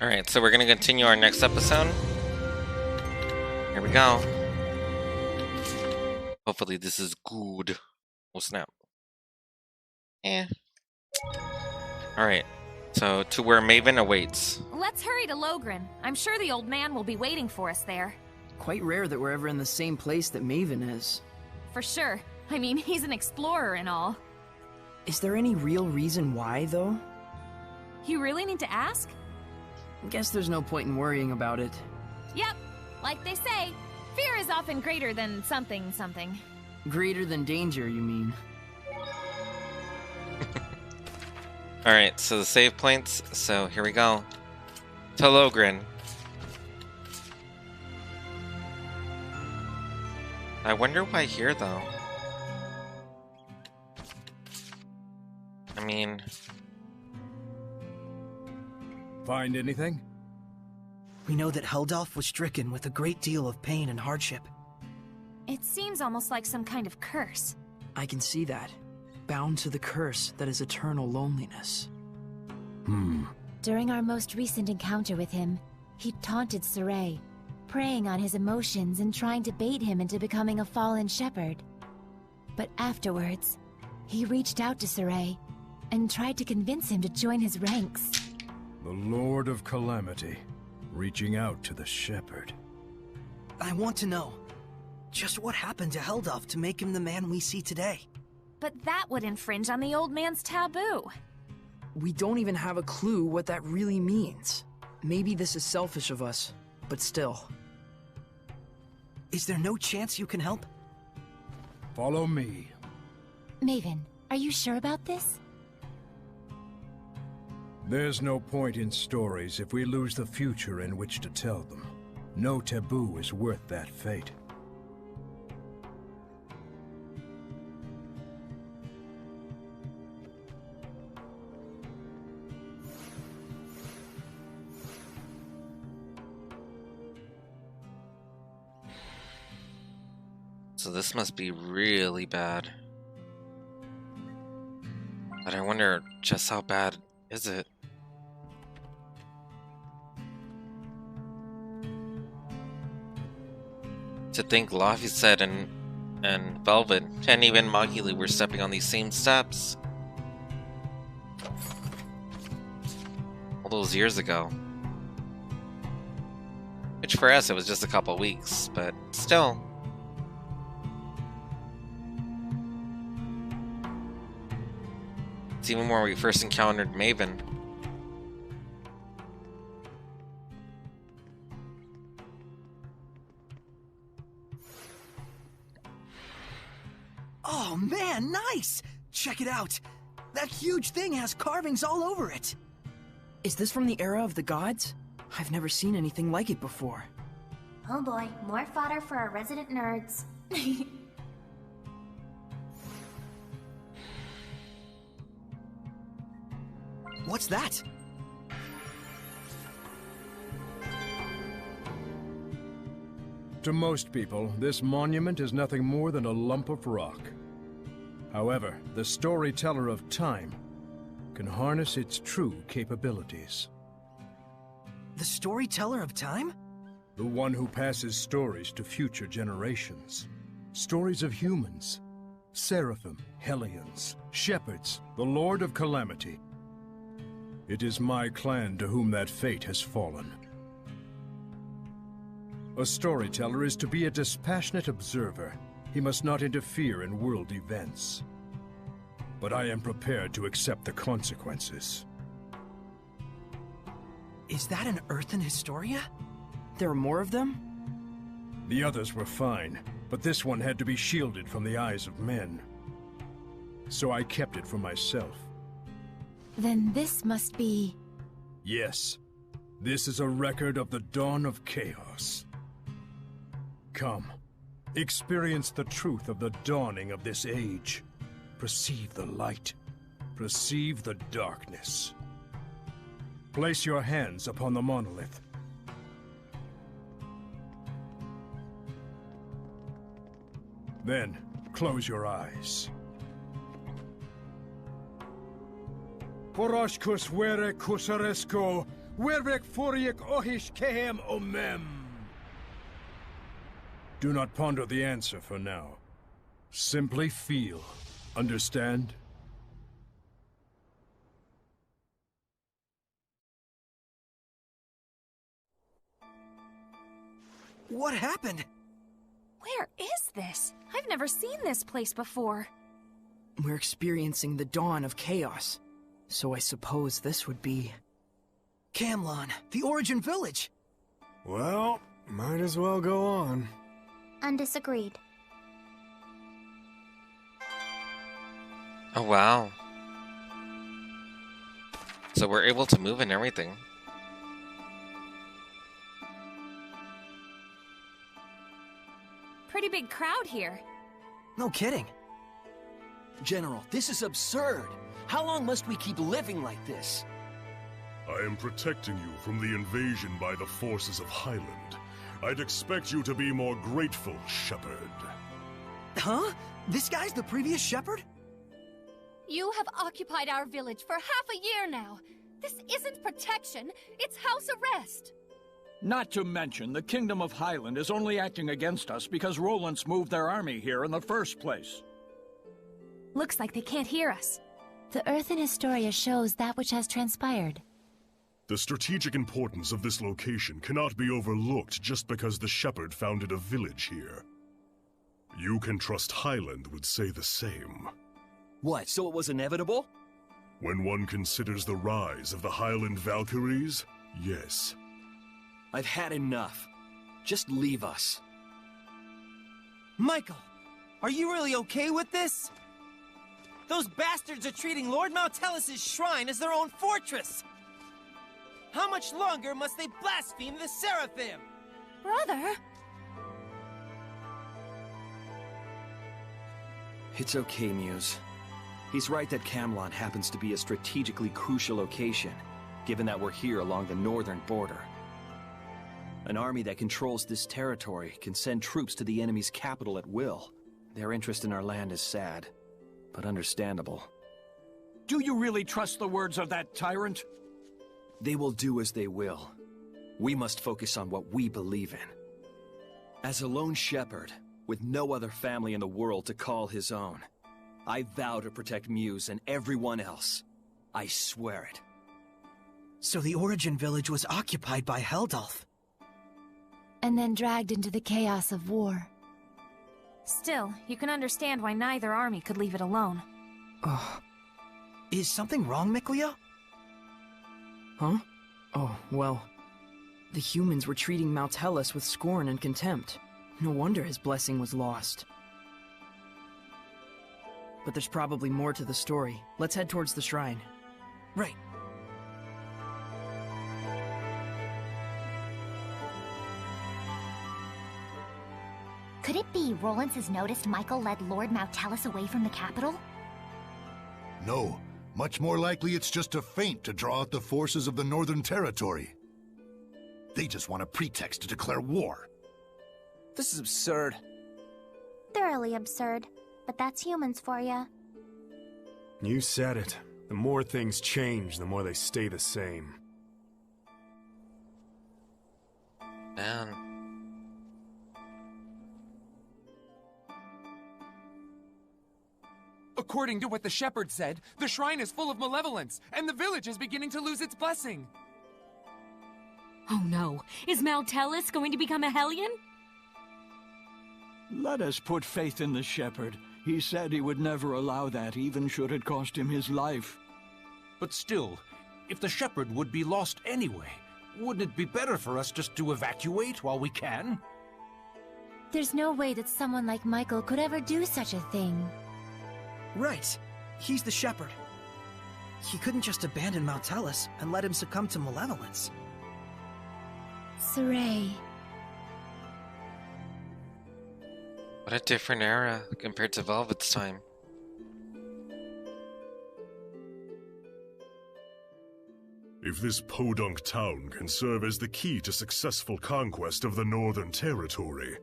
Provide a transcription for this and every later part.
Alright, so we're gonna continue our next episode. Here we go. Hopefully this is good. Oh snap. Alright, so to where Maven awaits. Let's hurry to Logren. I'm sure the old man will be waiting for us there. Quite rare that we're ever in the same place that Maven is. For sure. I mean, he's an explorer and all. Is there any real reason why, though? You really need to ask? Guess there's no point in worrying about it. Yep. Like they say, fear is often greater than something. Greater than danger, you mean? Alright, so the save points. So here we go. To Logren. I wonder why here, though. I mean... Find anything? We know that Heldalf was stricken with a great deal of pain and hardship. It seems almost like some kind of curse. I can see that. Bound to the curse that is eternal loneliness. During our most recent encounter with him, he taunted Sorey, preying on his emotions and trying to bait him into becoming a fallen shepherd. But afterwards, he reached out to Sorey and tried to convince him to join his ranks. The Lord of Calamity, reaching out to the shepherd. I want to know, just what happened to Heldalf to make him the man we see today? But that would infringe on the old man's taboo. We don't even have a clue what that really means. Maybe this is selfish of us, but still. Is there no chance you can help? Follow me. Maven, are you sure about this? There's no point in stories if we lose the future in which to tell them. No taboo is worth that fate. So this must be really bad. But I wonder just how bad is it? To think Laphicet and Velvet and even Moguli were stepping on these same steps all those years ago. Which for us it was just a couple weeks, but still. It's even more when we first encountered Maven. Oh man, nice! Check it out! That huge thing has carvings all over it! Is this from the era of the gods? I've never seen anything like it before. Oh boy, more fodder for our resident nerds. What's that? To most people, this monument is nothing more than a lump of rock. However, the storyteller of time can harness its true capabilities. The storyteller of time? The one who passes stories to future generations. Stories of humans, seraphim, hellions, shepherds, the Lord of Calamity. It is my clan to whom that fate has fallen. A storyteller is to be a dispassionate observer. He must not interfere in world events. But I am prepared to accept the consequences. Is that an Earthen Historia? There are more of them? The others were fine, but this one had to be shielded from the eyes of men. So I kept it for myself. Then this must be... Yes, this is a record of the dawn of chaos. Come, experience the truth of the dawning of this age. Perceive the light. Perceive the darkness. Place your hands upon the monolith. Then, close your eyes. Poroshkus vere kusaresko, Wervek furiak ohish kehem omem. Do not ponder the answer for now. Simply feel. Understand? What happened? Where is this? I've never seen this place before. We're experiencing the dawn of chaos. So I suppose this would be... Camlon, the Origin Village! Well, might as well go on. Undisagreed. Oh, wow. So we're able to move and everything. Pretty big crowd here. No kidding. General, this is absurd. How long must we keep living like this? I am protecting you from the invasion by the forces of Highland. I'd expect you to be more grateful, Shepherd. Huh? This guy's the previous Shepherd? You have occupied our village for half a year now. This isn't protection, it's house arrest. Not to mention, the Kingdom of Highland is only acting against us because Roland's moved their army here in the first place. Looks like they can't hear us. The Earth in Zesteria shows that which has transpired. The strategic importance of this location cannot be overlooked just because the Shepherd founded a village here. You can trust Highland would say the same. What, so it was inevitable? When one considers the rise of the Highland Valkyries, yes. I've had enough. Just leave us. Michael, are you really okay with this? Those bastards are treating Lord Maltelis' shrine as their own fortress! How much longer must they blaspheme the Seraphim? Brother? It's okay, Muse. He's right that Camlon happens to be a strategically crucial location, given that we're here along the northern border. An army that controls this territory can send troops to the enemy's capital at will. Their interest in our land is sad, but understandable. Do you really trust the words of that tyrant? They will do as they will. We must focus on what we believe in. As a lone shepherd, with no other family in the world to call his own, I vow to protect Muse and everyone else. I swear it. So the Origin Village was occupied by Heldalf. And then dragged into the chaos of war. Still, you can understand why neither army could leave it alone. Is something wrong, Miklia? Huh? Oh, well... The humans were treating Maltelis with scorn and contempt. No wonder his blessing was lost. But there's probably more to the story. Let's head towards the shrine. Right. Could it be Rollins has noticed Michael led Lord Maltelis away from the capital? No. Much more likely it's just a feint to draw out the forces of the Northern Territory. They just want a pretext to declare war. This is absurd. Thoroughly absurd. But that's humans for ya. You said it. The more things change, the more they stay the same. Man. According to what the shepherd said, the shrine is full of malevolence, and the village is beginning to lose its blessing. Oh no, is Maltelis going to become a Hellion? Let us put faith in the shepherd. He said he would never allow that, even should it cost him his life. But still, if the shepherd would be lost anyway, wouldn't it be better for us just to evacuate while we can? There's no way that someone like Michael could ever do such a thing. Right. He's the shepherd. He couldn't just abandon Maltelis and let him succumb to malevolence. Sorey. What a different era compared to Velvet's time. If this podunk town can serve as the key to successful conquest of the Northern Territory,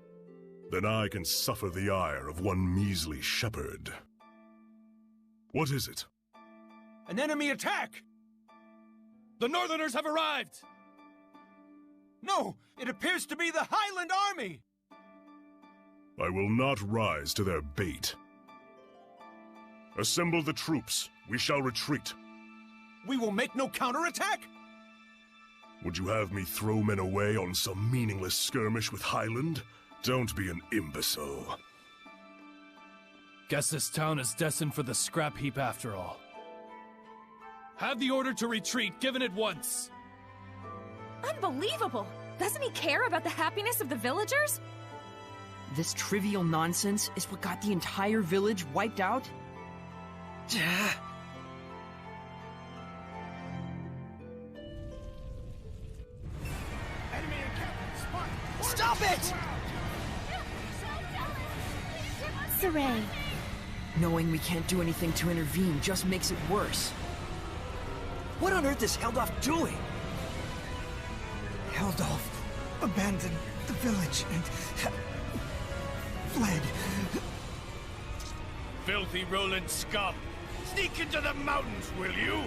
then I can suffer the ire of one measly shepherd. What is it? An enemy attack! The Northerners have arrived! No! It appears to be the Highland Army! I will not rise to their bait. Assemble the troops. We shall retreat. We will make no counterattack! Would you have me throw men away on some meaningless skirmish with Highland? Don't be an imbecile. Guess this town is destined for the scrap heap after all. Have the order to retreat given at once. Unbelievable! Doesn't he care about the happiness of the villagers? This trivial nonsense is what got the entire village wiped out? Stop it! Sorey. Knowing we can't do anything to intervene just makes it worse. What on earth is Heldolf doing? Heldolf abandoned the village and fled. Filthy Roland scum! Sneak into the mountains, will you?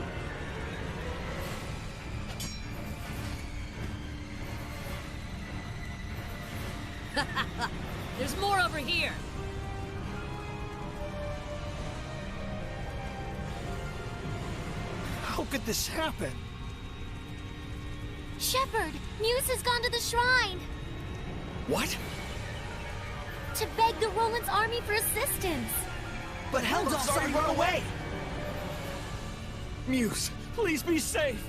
There's more over here! How could this happen? Shepherd, Muse has gone to the shrine. What? To beg the Roland's army for assistance. But Heldolf's already run away! Muse, please be safe!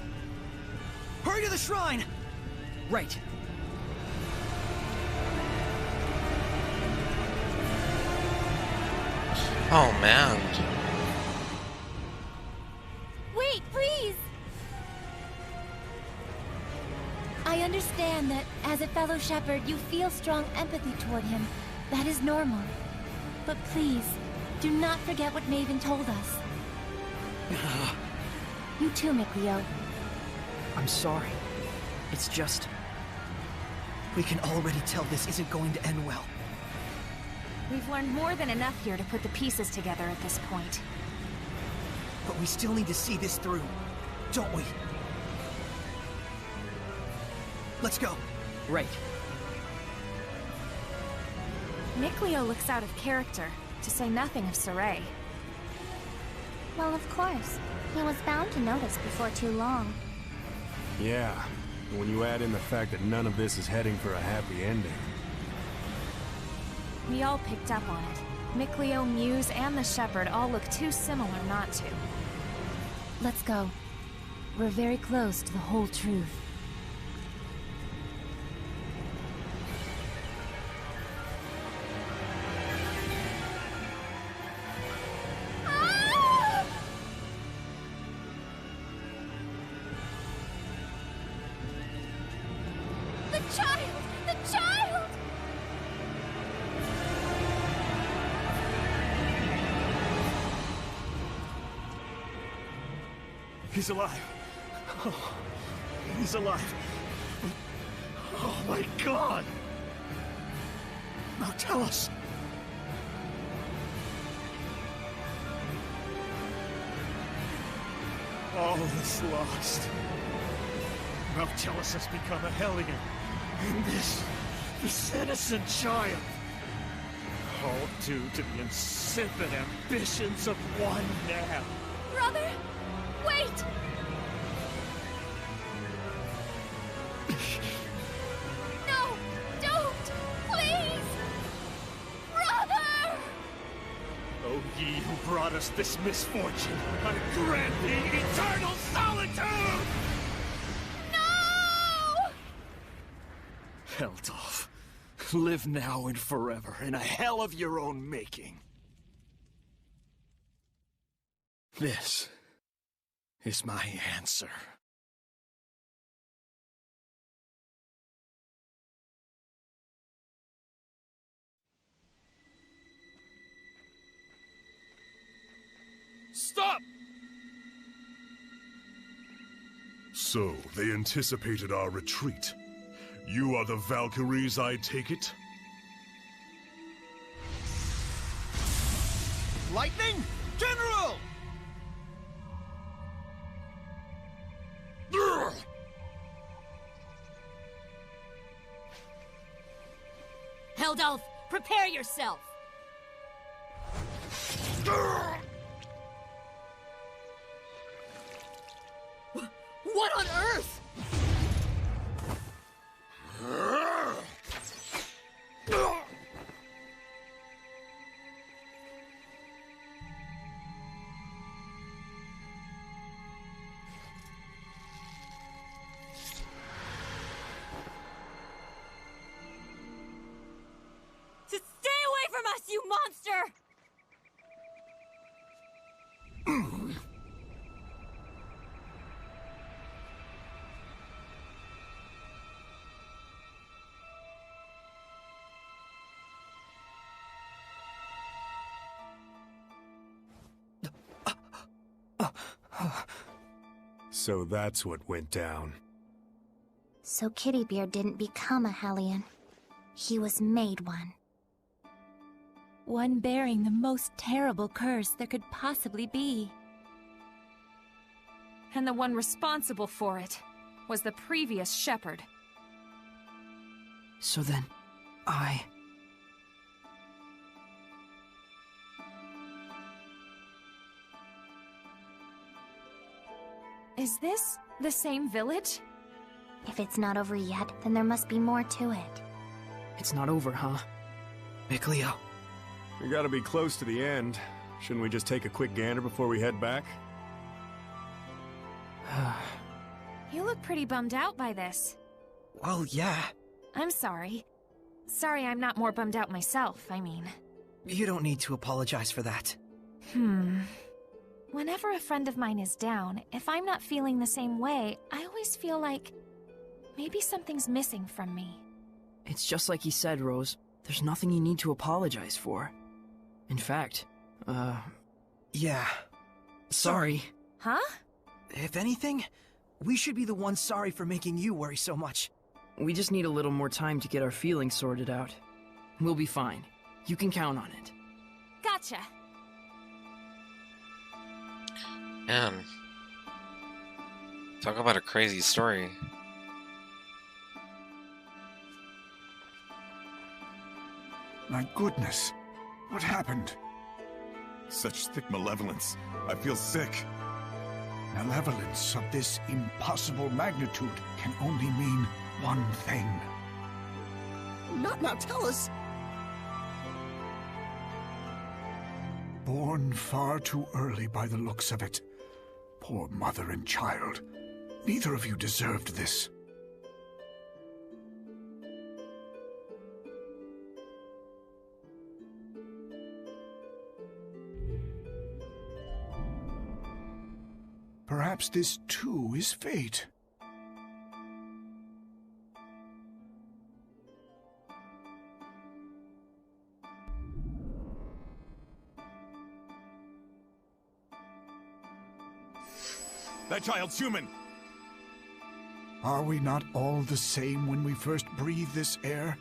Hurry to the shrine! Right. Oh man. Wait, please! I understand that, as a fellow shepherd, you feel strong empathy toward him. That is normal. But please, do not forget what Maven told us. You too, Mikleo. I'm sorry. It's just... We can already tell this isn't going to end well. We've learned more than enough here to put the pieces together at this point. But we still need to see this through, don't we? Let's go. Right. Mikleo looks out of character, to say nothing of Sorey. Well, of course. He was bound to notice before too long. Yeah, and when you add in the fact that none of this is heading for a happy ending. We all picked up on it. Mikleo, Muse, and the Shepherd all look too similar not to. Let's go. We're very close to the whole truth. The child! The child! He's alive. Oh, he's alive. Oh my god! Now tell us. All is lost. Maltellus has become a Hellion. And this innocent child. All due to the insipid ambitions of one man. Brother! Wait! No! Don't! Please! Brother! O ye who brought us this misfortune, I grant thee eternal solitude! No! Heldolf, live now and forever in a hell of your own making. This is my answer. Stop! So, they anticipated our retreat. You are the Valkyries, I take it? Lightning! General! Wild Elf! Prepare yourself! What on earth? Stay away from us, you monster! So that's what went down. So Kittybeard didn't become a Hellion. He was made one. One bearing the most terrible curse there could possibly be. And the one responsible for it was the previous shepherd. So then, Is this the same village? If it's not over yet, then there must be more to it. It's not over, huh? Micleo. We gotta be close to the end. Shouldn't we just take a quick gander before we head back? You look pretty bummed out by this. Well, yeah. I'm sorry. Sorry I'm not more bummed out myself, I mean. You don't need to apologize for that. Whenever a friend of mine is down, if I'm not feeling the same way, I always feel like maybe something's missing from me. It's just like he said, Rose. There's nothing you need to apologize for. In fact, yeah. Sorry. Huh? If anything, we should be the ones sorry for making you worry so much. We just need a little more time to get our feelings sorted out. We'll be fine. You can count on it. Gotcha. Man. Talk about a crazy story. My goodness. What happened? Such thick malevolence. I feel sick. Malevolence of this impossible magnitude can only mean one thing. Not Nautilus! Born far too early by the looks of it. Poor mother and child. Neither of you deserved this. Perhaps this too is fate. That child's human! Are we not all the same when we first breathe this air,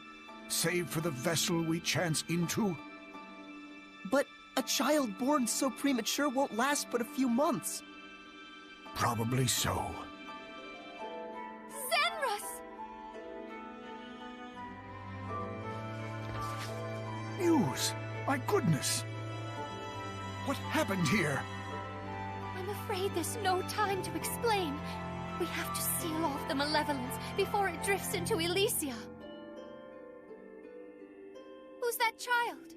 save for the vessel we chance into? But a child born so premature won't last but a few months. Probably so. Zenrus! Muse! My goodness! What happened here? I'm afraid there's no time to explain. We have to seal off the malevolence before it drifts into Elysia. Who's that child?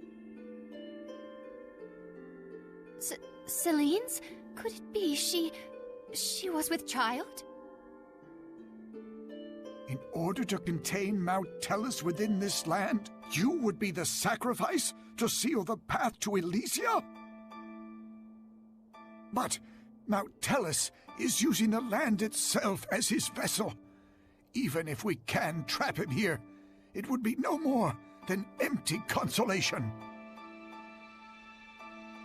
Celine's? Could it be she was with child? In order to contain Mount Tellus within this land, you would be the sacrifice to seal the path to Elysia? But Mount Tellus is using the land itself as his vessel. Even if we can trap him here, it would be no more than empty consolation.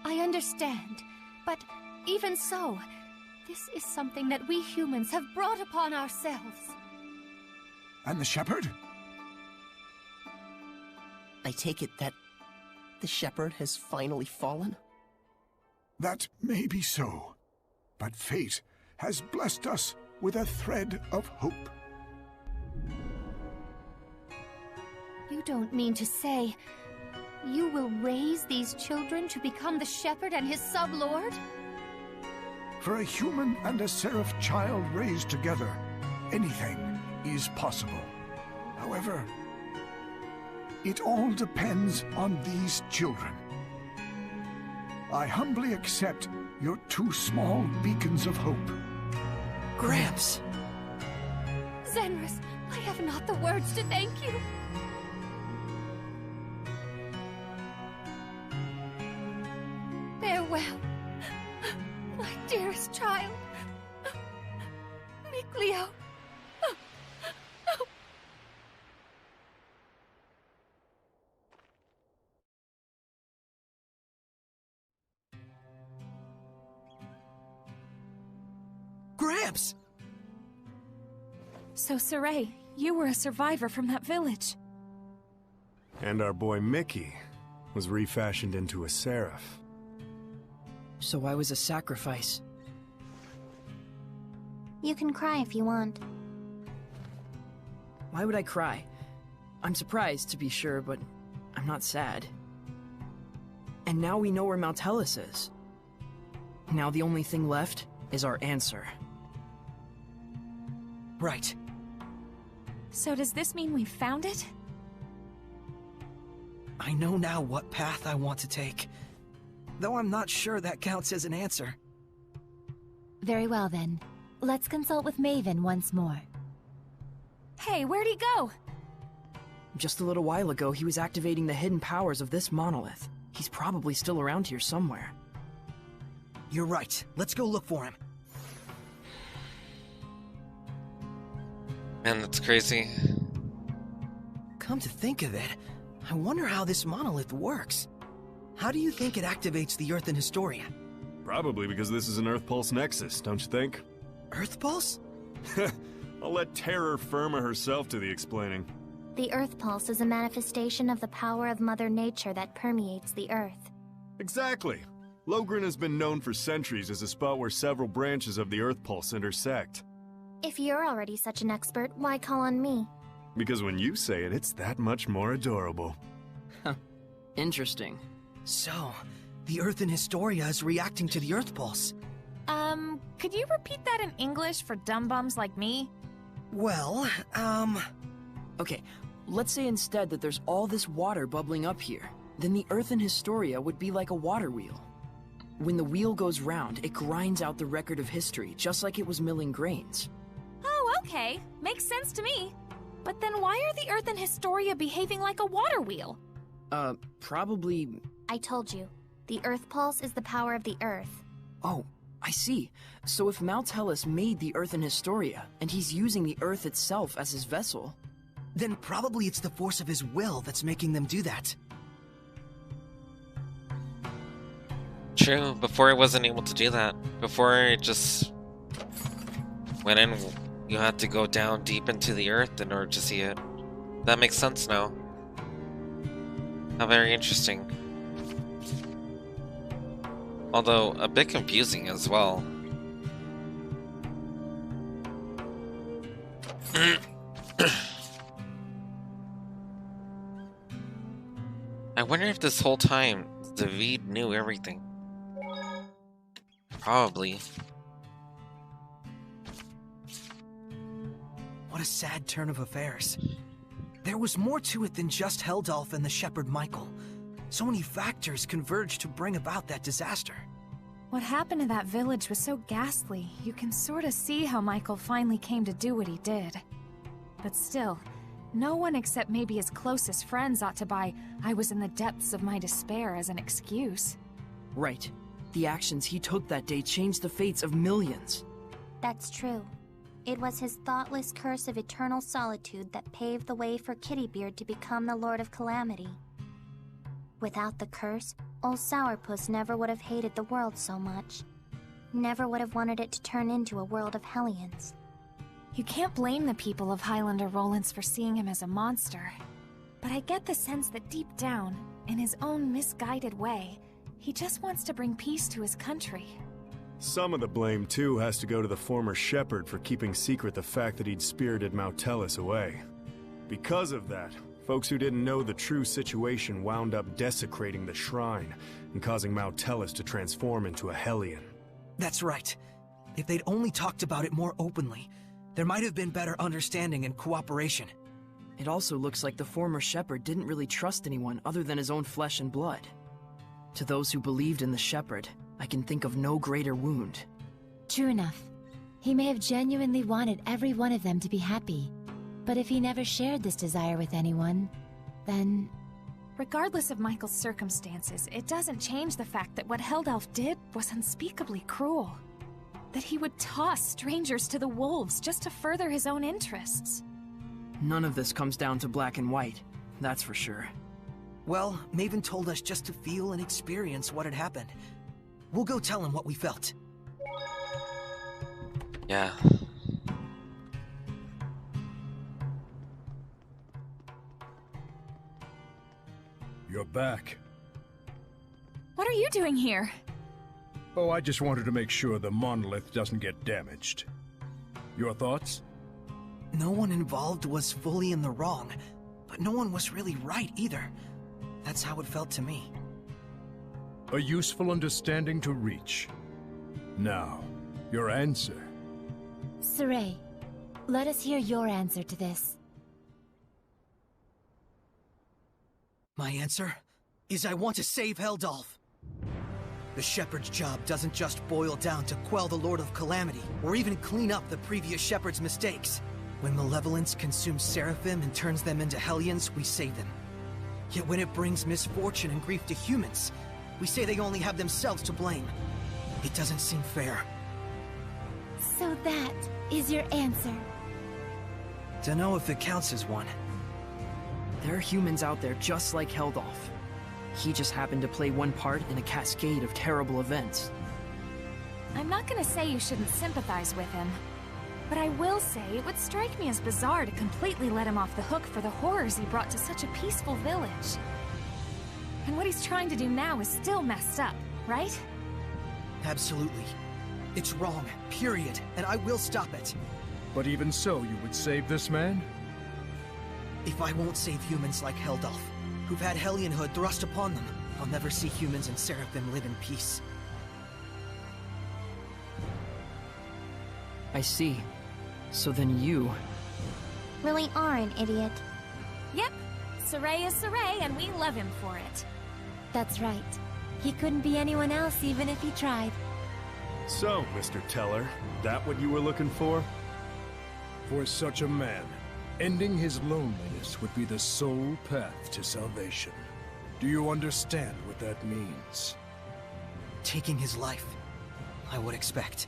I understand, but even so, this is something that we humans have brought upon ourselves. And the shepherd? I take it that the shepherd has finally fallen? That may be so, but fate has blessed us with a thread of hope. You You don't mean to say you will raise these children to become the shepherd and his sub-lord? For a human and a seraph child raised together, anything is possible. However, it all depends on these children. I humbly accept your 2 small beacons of hope. Gramps! Zenris, I have not the words to thank you. Farewell, my dearest child. Mikleo. Gramps! So, Sorey, you were a survivor from that village. And our boy Mickey was refashioned into a seraph. So I was a sacrifice. You can cry if you want. Why would I cry? I'm surprised, to be sure, but I'm not sad. And now we know where Mount Hellas is. Now the only thing left is our answer. Right. So does this mean we've found it? I know now what path I want to take. Though I'm not sure that counts as an answer. Very well then. Let's consult with Maven once more. Hey, where'd he go? Just a little while ago, he was activating the hidden powers of this monolith. He's probably still around here somewhere. You're right. Let's go look for him. Man, that's crazy. Come to think of it, I wonder how this monolith works. How do you think it activates the Earth in Historia? Probably because this is an Earth Pulse Nexus, don't you think? Earth Pulse? I'll let Terror Firma herself do the explaining. The Earth Pulse is a manifestation of the power of Mother Nature that permeates the Earth. Exactly. Logren has been known for centuries as a spot where several branches of the Earth Pulse intersect. If you're already such an expert, why call on me? Because when you say it, it's that much more adorable. Huh. Interesting. So, the Earth in Historia is reacting to the Earth Pulse. Could you repeat that in English for dumb bums like me? Well, Okay, let's say instead that there's all this water bubbling up here. Then the Earth in Historia would be like a water wheel. When the wheel goes round, it grinds out the record of history, just like it was milling grains. Oh, okay. Makes sense to me. But then why are the Earth in Historia behaving like a water wheel? Probably... I told you. The Earth Pulse is the power of the Earth. Oh, I see. So if Mount Hellas made the Earth in Historia, and he's using the Earth itself as his vessel... Then probably it's the force of his will that's making them do that. True, before it wasn't able to do that. Before it just went in, you had to go down deep into the earth in order to see it. That makes sense now. How very interesting. Although, a bit confusing as well. I wonder if this whole time, David knew everything. Probably. What a sad turn of affairs. There was more to it than just Heldalf and the shepherd Michael. So many factors converged to bring about that disaster. What happened to that village was so ghastly, you can sort of see how Michael finally came to do what he did. But still, no one except maybe his closest friends ought to buy "I was in the depths of my despair" as an excuse. Right. The actions he took that day changed the fates of millions. That's true. It was his thoughtless curse of eternal solitude that paved the way for Kittybeard to become the Lord of Calamity. Without the curse, old Sourpuss never would have hated the world so much. Never would have wanted it to turn into a world of Hellions. You can't blame the people of Highlander Rollins for seeing him as a monster. But I get the sense that deep down, in his own misguided way, he just wants to bring peace to his country. Some of the blame, too, has to go to the former shepherd for keeping secret the fact that he'd spirited Mount Tellus away. Because of that, Folks who didn't know the true situation wound up desecrating the shrine and causing Mount Tellus to transform into a Hellion. That's right. If they'd only talked about it more openly, there might have been better understanding and cooperation. It also looks like the former shepherd didn't really trust anyone other than his own flesh and blood. To those who believed in the shepherd, I can think of no greater wound. True enough. He may have genuinely wanted every one of them to be happy. But if he never shared this desire with anyone, then... Regardless of Michael's circumstances, it doesn't change the fact that what Heldelf did was unspeakably cruel. That he would toss strangers to the wolves just to further his own interests. None of this comes down to black and white, that's for sure. Well, Maven told us just to feel and experience what had happened. We'll go tell him what we felt. Yeah. You're back. What are you doing here? Oh, I just wanted to make sure the monolith doesn't get damaged. Your thoughts? No one involved was fully in the wrong, but no one was really right either. That's how it felt to me. A useful understanding to reach. Now, your answer. Sorey, let us hear your answer to this. My answer is I want to save Heldelf. The Shepherd's job doesn't just boil down to quell the Lord of Calamity, or even clean up the previous Shepherd's mistakes. When malevolence consumes Seraphim and turns them into Hellions, we save them. Yet when it brings misfortune and grief to humans, we say they only have themselves to blame. It doesn't seem fair. So that is your answer? Dunno if it counts as one. There are humans out there just like Heldelf. He just happened to play one part in a cascade of terrible events. I'm not gonna say you shouldn't sympathize with him, but I will say it would strike me as bizarre to completely let him off the hook for the horrors he brought to such a peaceful village. And what he's trying to do now is still messed up, right? Absolutely. It's wrong, period, and I will stop it. But even so, you would save this man? If I won't save humans like Heldelf, who've had Hellionhood thrust upon them, I'll never see humans and Seraphim live in peace. I see. So then you... really are an idiot. Yep. Sorey is Sorey, and we love him for it. That's right. He couldn't be anyone else even if he tried. So, Mr. Teller, that what you were looking for? For such a man, ending his loneliness would be the sole path to salvation. Do you understand what that means? Taking his life, I would expect.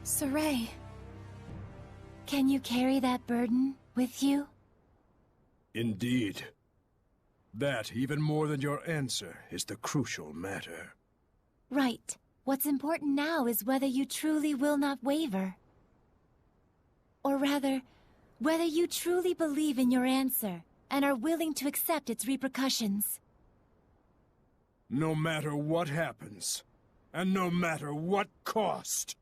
Sorey, can you carry that burden with you? Indeed. That, even more than your answer, is the crucial matter. Right. What's important now is whether you truly will not waver. Or rather, whether you truly believe in your answer and are willing to accept its repercussions. No matter what happens, and no matter what cost.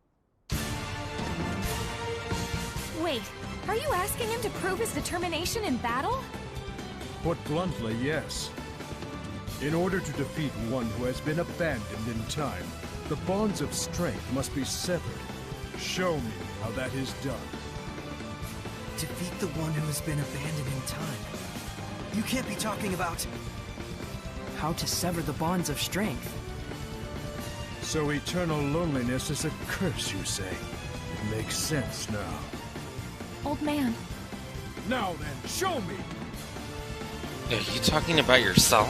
Wait, are you asking him to prove his determination in battle? Put bluntly, yes. In order to defeat one who has been abandoned in time, the bonds of strength must be severed. Show me how that is done. Defeat the one who has been abandoned in time. You can't be talking about... how to sever the bonds of strength. So eternal loneliness is a curse, you say? It makes sense now. Old man. Now then, show me! Are you talking about yourself?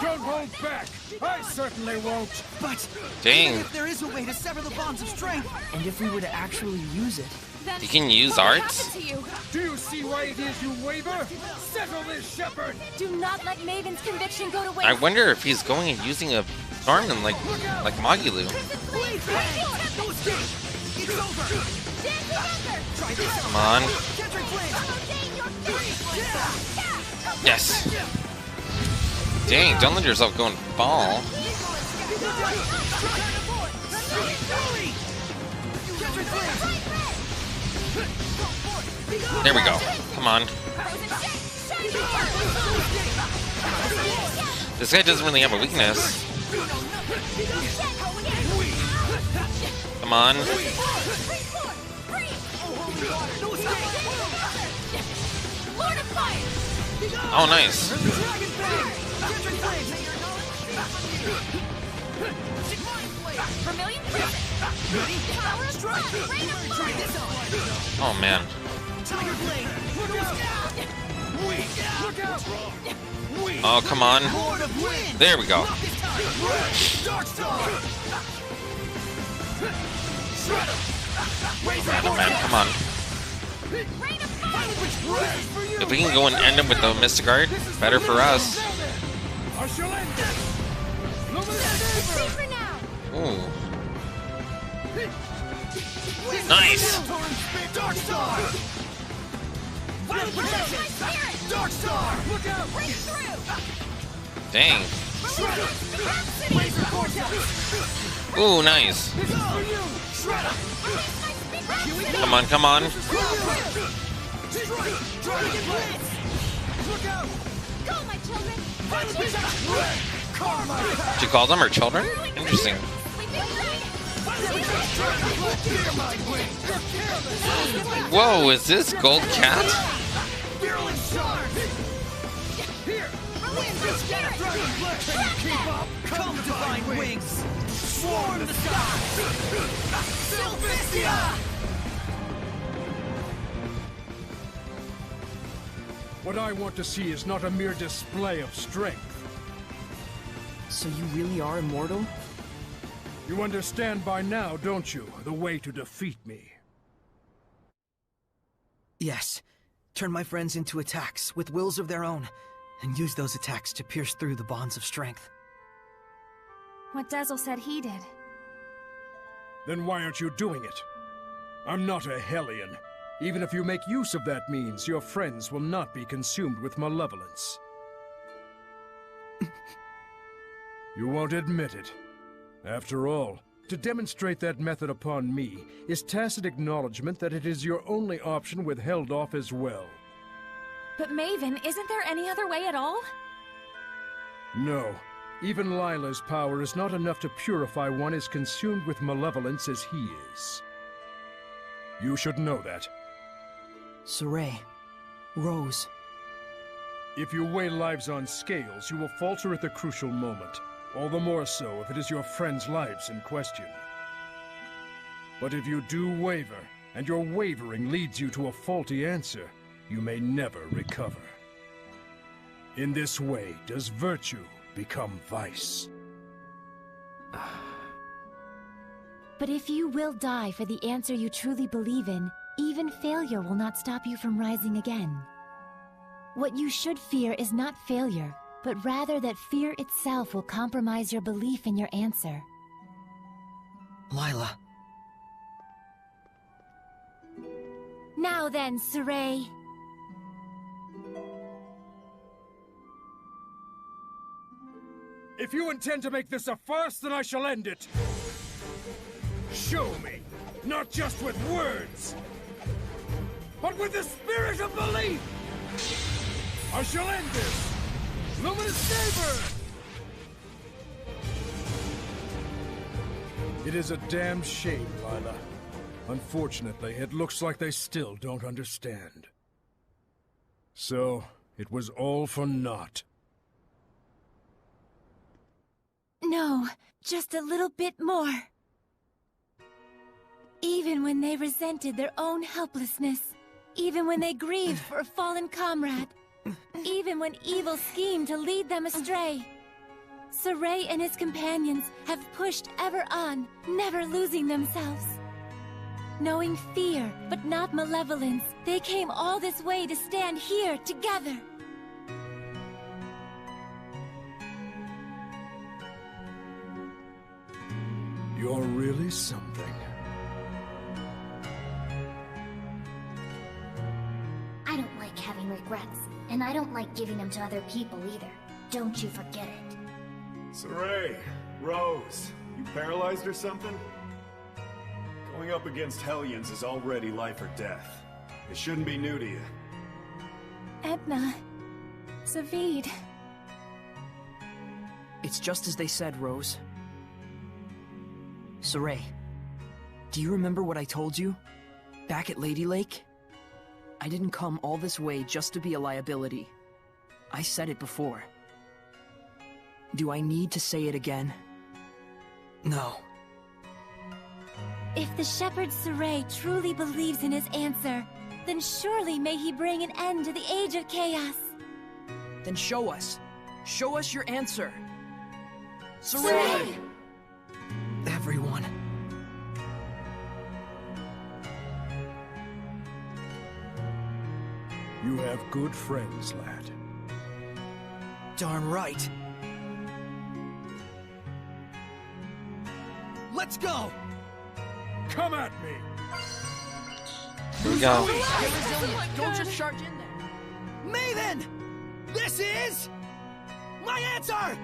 Don't hold back! I certainly won't! But dang. even if there is a way to sever the bonds of strength, and if we were to actually use it, you can use arts? Do you see why it is you waver? Settle this, Shepherd! Do not let Maven's conviction go to waste. I wonder if he's going and using a Garmin like Magilu. Come on. Yes. Dang, don't let yourself go and fall. There we go. Come on. This guy doesn't really have a weakness. Come on. Oh, nice. Oh, man. Oh, come on. There we go. Oh, man, come on. If we can go and end him with the Mystic Art, better for us. Ooh. Nice! Dang. Ooh, nice. Come on, come on. She called them her children? Interesting. Whoa, is this Gold Cat? Come, divine wings! Swarm the sky! Zesteria! What I want to see is not a mere display of strength. So you really are immortal? You understand by now, don't you, the way to defeat me? Yes. Turn my friends into attacks with wills of their own, and use those attacks to pierce through the bonds of strength. What Dazzle said he did. Then why aren't you doing it? I'm not a Hellion. Even if you make use of that means, your friends will not be consumed with malevolence. You won't admit it. After all, to demonstrate that method upon me is tacit acknowledgement that it is your only option withheld off as well. But Maven, isn't there any other way at all? No. Even Lila's power is not enough to purify one as consumed with malevolence as he is. You should know that. Sorey. Rose. If you weigh lives on scales, you will falter at the crucial moment. All the more so if it is your friends' lives in question. But if you do waver, and your wavering leads you to a faulty answer, you may never recover. In this way does virtue become vice. But if you will die for the answer you truly believe in, even failure will not stop you from rising again. What you should fear is not failure, but rather that fear itself will compromise your belief in your answer. Lila. Now then, Sorey. If you intend to make this a farce, then I shall end it. Show me, not just with words, but with the spirit of belief. I shall end this. Luminous Saber! It is a damn shame, Lila. Unfortunately, it looks like they still don't understand. So, it was all for naught. No, just a little bit more. Even when they resented their own helplessness, even when they grieved for a fallen comrade, even when evil schemed to lead them astray, Sorey and his companions have pushed ever on, never losing themselves. Knowing fear, but not malevolence, they came all this way to stand here together. You're really something. I don't like having regrets, and I don't like giving them to other people either. Don't you forget it. Sorey, Rose, you paralyzed or something? Going up against Hellions is already life or death. It shouldn't be new to you. Edna. Zaveid. It's just as they said, Rose. Sorey, do you remember what I told you? Back at Lady Lake? I didn't come all this way just to be a liability. I said it before. Do I need to say it again? No. If the shepherd Sorey truly believes in his answer, then surely may he bring an end to the Age of Chaos. Then show us. Show us your answer. Sorey! Everyone. You have good friends, lad. Darn right. Let's go! Come at me! Here we go. Get resilient. Don't just charge in there. Maven! This is... my answer!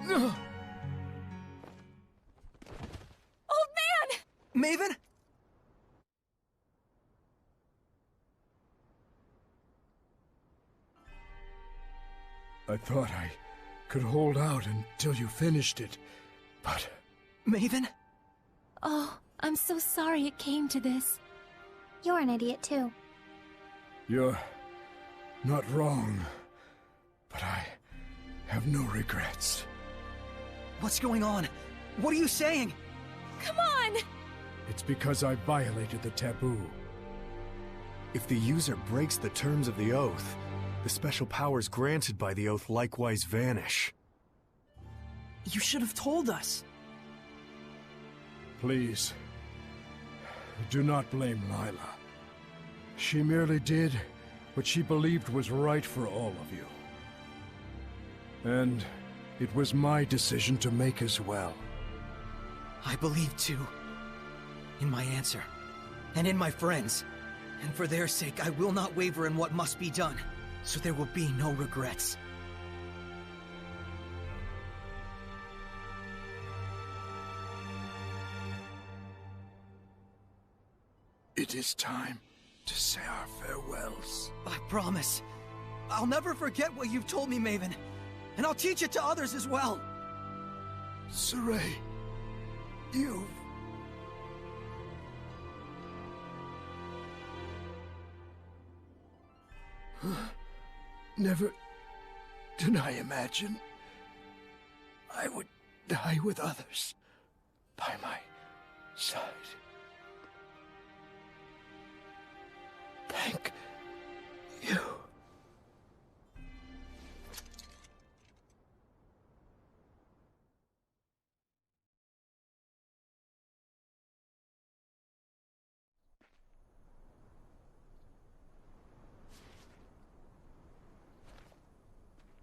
Old man! Maven? I thought I could hold out until you finished it, but... Maven? Oh, I'm so sorry it came to this. You're an idiot, too. You're not wrong, but I have no regrets. What's going on? What are you saying? Come on! It's because I violated the taboo. If the user breaks the terms of the oath, the special powers granted by the oath likewise vanish. You should have told us. Please, do not blame Lila. She merely did what she believed was right for all of you. And it was my decision to make as well. I believe too. In my answer. And in my friends. And for their sake, I will not waver in what must be done. So there will be no regrets. It is time to say our farewells. I promise. I'll never forget what you've told me, Maven. And I'll teach it to others as well. Sorey, you've... Never did I imagine I would die with others by my side. Thank you.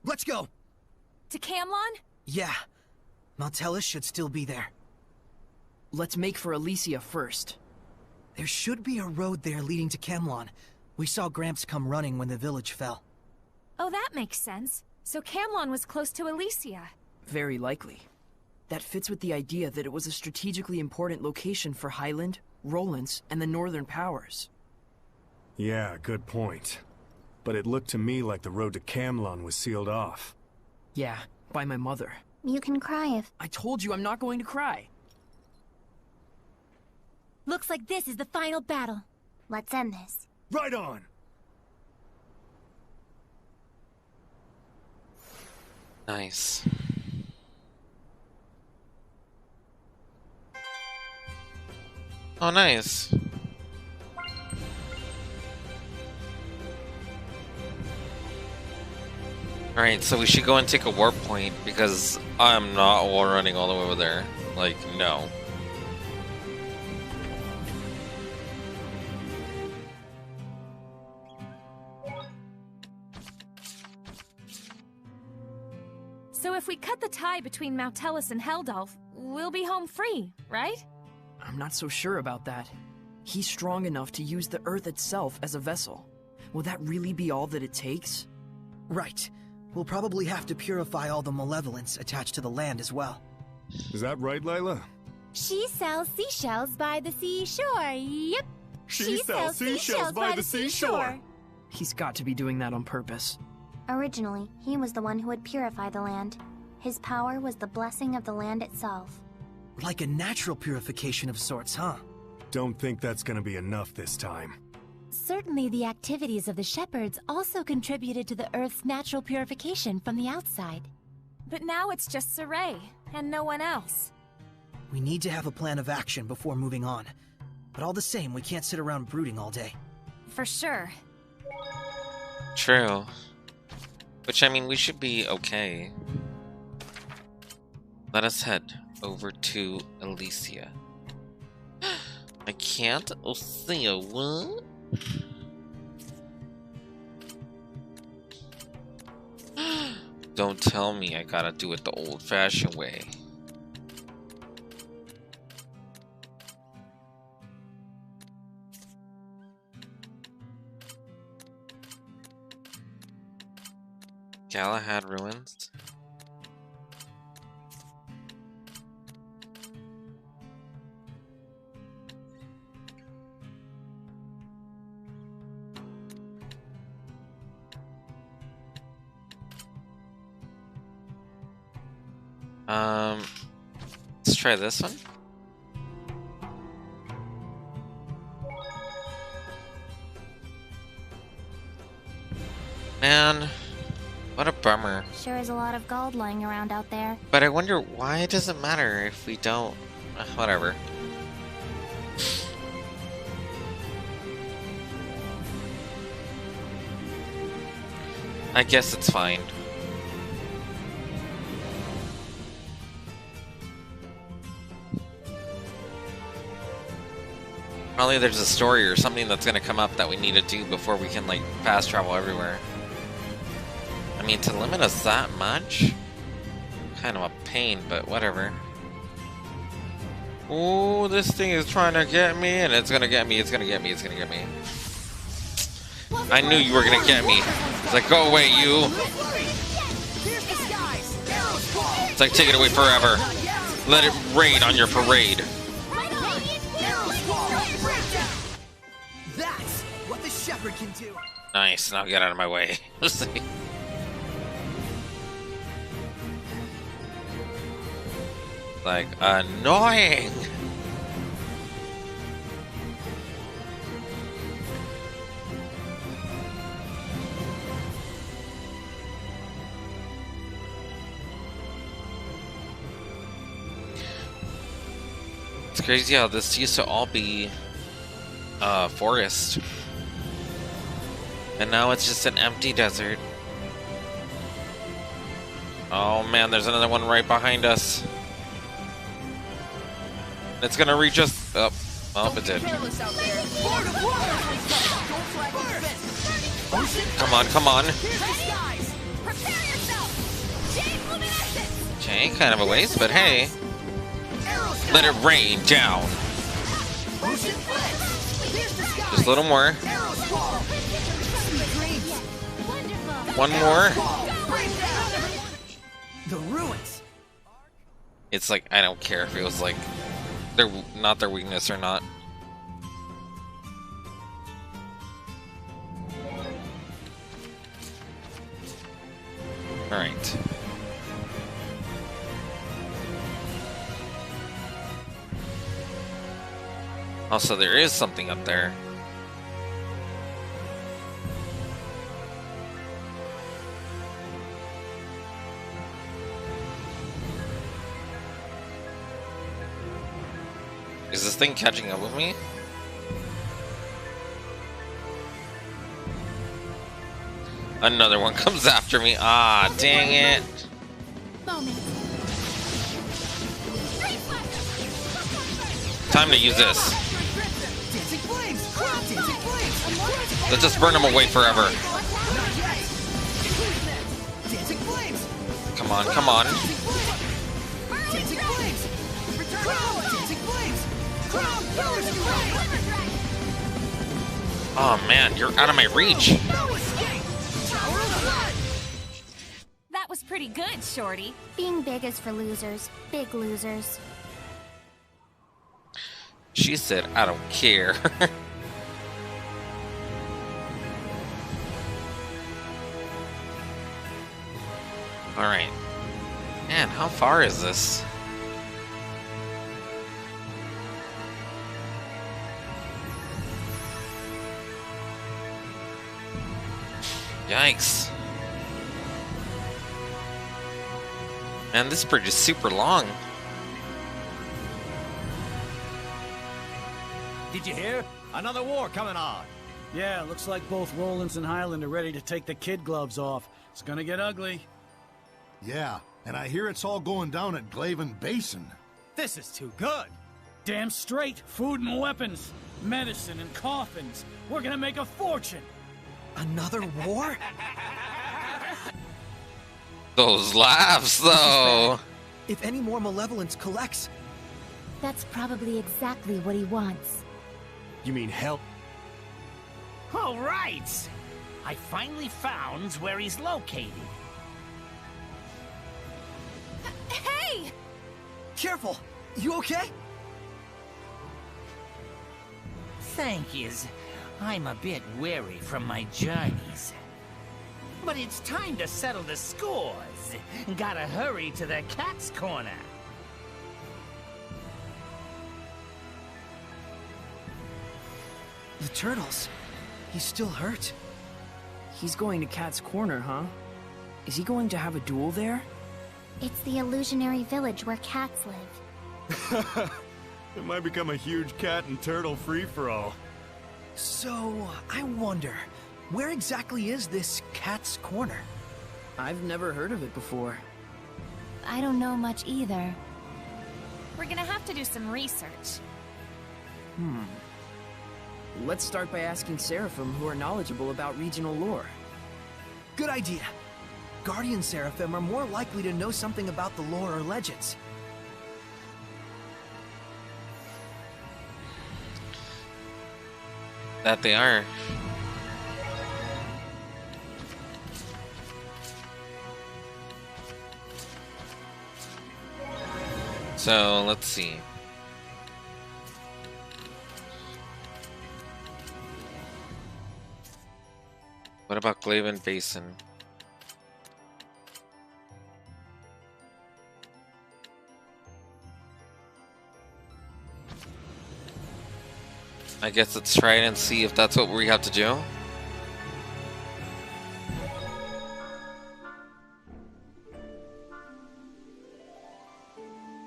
Let's go! To Camlon? Yeah. Maltellus should still be there. Let's make for Elysia first. There should be a road there leading to Camlon. We saw Gramps come running when the village fell. Oh, that makes sense. So Camlon was close to Elysia. Very likely. That fits with the idea that it was a strategically important location for Highland, Rollins, and the Northern Powers. Yeah, good point. But it looked to me like the road to Camlon was sealed off. Yeah, by my mother. You can cry if... I told you I'm not going to cry. Looks like this is the final battle. Let's end this. Right on! Nice. Oh, nice. Alright, so we should go and take a warp point, because I'm not wall running all the way over there. Like, no. So if we cut the tie between Maltellus and Heldalf, we'll be home free, right? I'm not so sure about that. He's strong enough to use the Earth itself as a vessel. Will that really be all that it takes? Right. We'll probably have to purify all the malevolence attached to the land as well. Is that right, Layla? She sells seashells by the seashore. Yep. She sells seashells by the seashore. He's got to be doing that on purpose. Originally, he was the one who would purify the land. His power was the blessing of the land itself. Like a natural purification of sorts, huh? Don't think that's gonna be enough this time. Certainly the activities of the shepherds also contributed to the Earth's natural purification from the outside. But now it's just Sorey, and no one else. We need to have a plan of action before moving on. But all the same, we can't sit around brooding all day. For sure. True. Which, I mean, we should be okay. Let us head over to Elysia. I can't? Elysia, what? Don't tell me I gotta do it the old-fashioned way. Galahad Ruins? Let's try this one. Man, what a bummer. Sure is a lot of gold lying around out there. But I wonder why it doesn't matter if we don't... whatever. I guess it's fine. Probably there's a story or something that's gonna come up that we need to do before we can, like, fast travel everywhere. I mean, to limit us that much? Kind of a pain, but whatever. Oh, this thing is trying to get me, and it's gonna get me, it's gonna get me, it's gonna get me. I knew you were gonna get me. It's like, go away, you! It's like, take it away forever. Let it rain on your parade. That's what the shepherd can do. Nice, now get out of my way. Let's see. Like, annoying! It's crazy how this used to all be forest. And now it's just an empty desert. Oh man, there's another one right behind us. It's gonna reach us. Oh, oh, it did. Come on, come on. Okay, kind of a waste, but hey. Let it rain down. Just a little more. One more. The ruins. It's like, I don't care if it was like they're not their weakness or not. All right. Also, there is something up there. Is this thing catching up with me? Another one comes after me. Ah, dang it. Time to use this. Let's just burn them away forever. Come on, come on. Oh man, you're out of my reach. That was pretty good, Shorty. Being big is for losers. Big losers. She said, I don't care. Alright. Man, how far is this? Yikes. Man, this bridge is super long. Did you hear? Another war coming on. Yeah, looks like both Rollins and Highland are ready to take the kid gloves off. It's gonna get ugly. Yeah, and I hear it's all going down at Glaven Basin. This is too good. Damn straight. Food and weapons, medicine and coffins. We're gonna make a fortune. Another war? Those laughs, though. If any more malevolence collects... That's probably exactly what he wants. You mean hell? All right. I finally found where he's located. Hey! Careful! You okay? Thank yous. I'm a bit weary from my journeys. But it's time to settle the scores. Gotta hurry to the cat's corner. The turtles. He's still hurt. He's going to Cat's Corner, huh? Is he going to have a duel there? It's the illusionary village where cats live. It might become a huge cat and turtle free-for-all. So, I wonder, where exactly is this Cat's Corner? I've never heard of it before. I don't know much either. We're gonna have to do some research. Let's start by asking Seraphim, who are knowledgeable about regional lore. Good idea. Guardian Seraphim are more likely to know something about the lore or legends. That they are. So, let's see. What about Glaven Basin? I guess let's try it and see if that's what we have to do.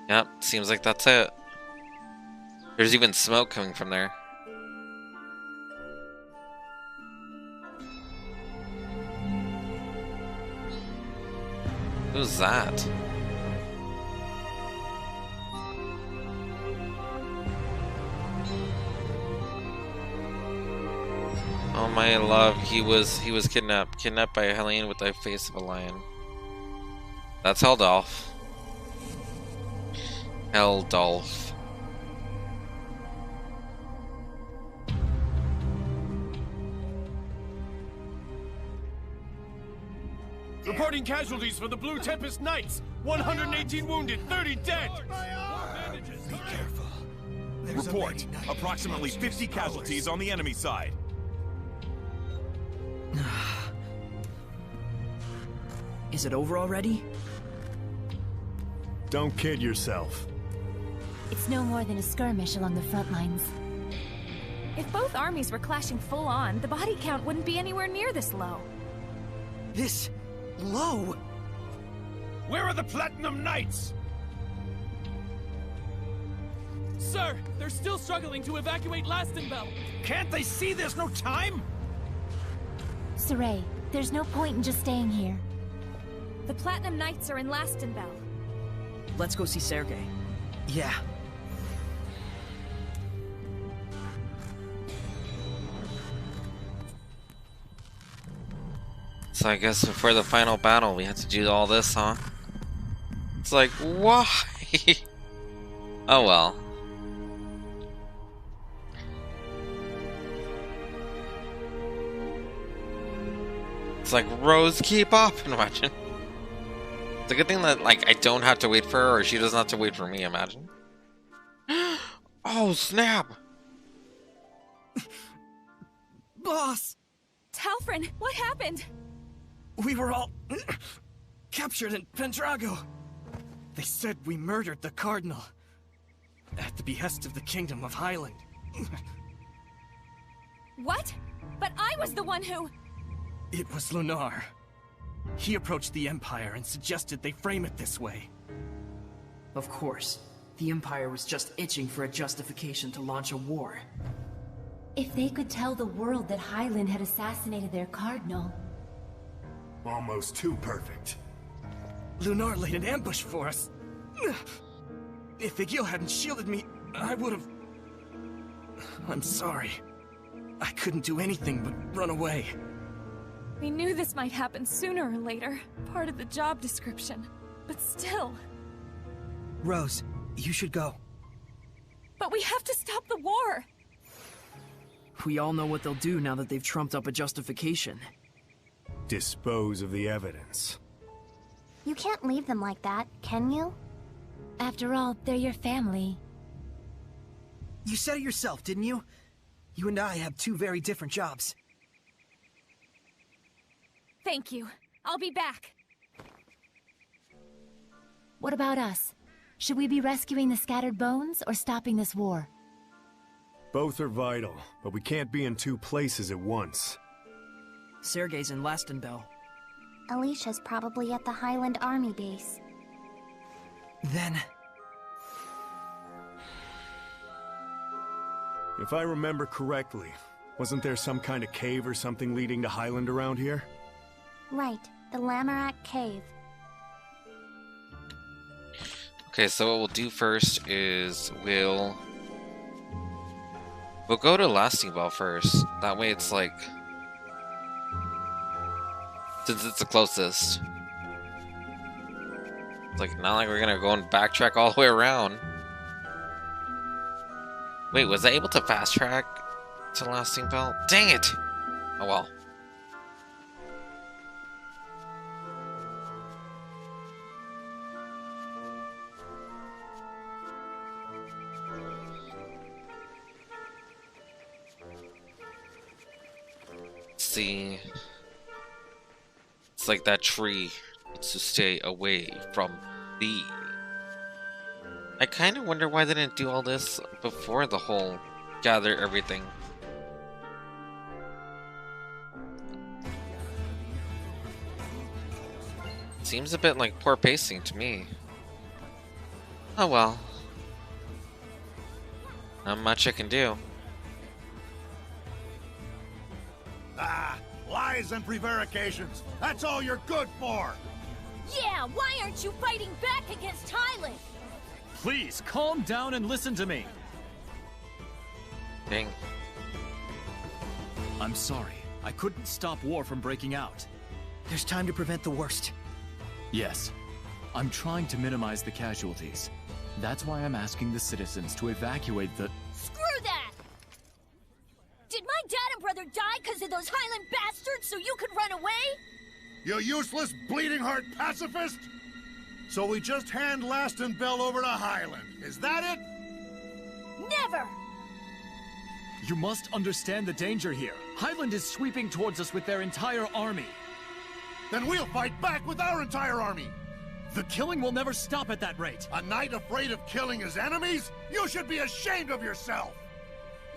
Yep, seems like that's it. There's even smoke coming from there. Who's that? Oh my love, he was kidnapped by Helene with the face of a lion. That's Heldolf. Heldolf. Reporting casualties for the Blue Tempest Knights. 118 wounded, 30 dead. Be careful. There's Report. Approximately 50 casualties on the enemy side. Is it over already? Don't kid yourself. It's no more than a skirmish along the front lines. If both armies were clashing full on, the body count wouldn't be anywhere near this low. This... low? Where are the Platinum Knights? Sir, they're still struggling to evacuate Lastenbell. Can't they see there's no time? Sorey, there's no point in just staying here. The Platinum Knights are in Lastenbell. Let's go see Sergei. Yeah. So I guess before the final battle we had to do all this, huh? It's like, why? Oh well. It's like, Rose, keep up! Imagine. It's a good thing that, like, I don't have to wait for her, or she doesn't have to wait for me, imagine. Oh, snap! Boss! Talfrin, what happened? We were all captured in Pendrago. They said we murdered the Cardinal at the behest of the Kingdom of Highland. What? But I was the one who... It was Lunar. He approached the Empire and suggested they frame it this way. Of course, the Empire was just itching for a justification to launch a war. If they could tell the world that Highland had assassinated their cardinal... Almost too perfect. Lunar laid an ambush for us. If Igil hadn't shielded me, I would've... I'm sorry. I couldn't do anything but run away. We knew this might happen sooner or later, part of the job description. But still... Rose, you should go. But we have to stop the war! We all know what they'll do now that they've trumped up a justification. Dispose of the evidence. You can't leave them like that, can you? After all, they're your family. You said it yourself, didn't you? You and I have two very different jobs. Thank you. I'll be back. What about us? Should we be rescuing the scattered bones or stopping this war? Both are vital, but we can't be in two places at once. Sergei's in Lastenbell. Alicia's probably at the Highland Army base. Then... If I remember correctly, wasn't there some kind of cave or something leading to Highland around here? Right, the Lamorak Cave. Okay, so what we'll do first is we'll go to Lasting Bell first. That way it's like... Since it's the closest. It's like, not like we're gonna go and backtrack all the way around. Wait, was I able to fast track to Lasting Bell? Dang it! Oh well. Let's see. It's like that tree needs to stay away from thee. I kind of wonder why they didn't do all this before the whole gather everything. Seems a bit like poor pacing to me. Oh well. Not much I can do. Ah, lies and prevarications. That's all you're good for. Yeah, why aren't you fighting back against Highland? Please, calm down and listen to me. Dang. I'm sorry. I couldn't stop war from breaking out. There's time to prevent the worst. Yes. I'm trying to minimize the casualties. That's why I'm asking the citizens to evacuate the... Screw that! Did my dad and brother die because of those Highland bastards so you could run away? You useless, bleeding heart pacifist! So we just hand Laston Bell over to Highland. Is that it? Never! You must understand the danger here. Highland is sweeping towards us with their entire army. Then we'll fight back with our entire army! The killing will never stop at that rate. A knight afraid of killing his enemies? You should be ashamed of yourself!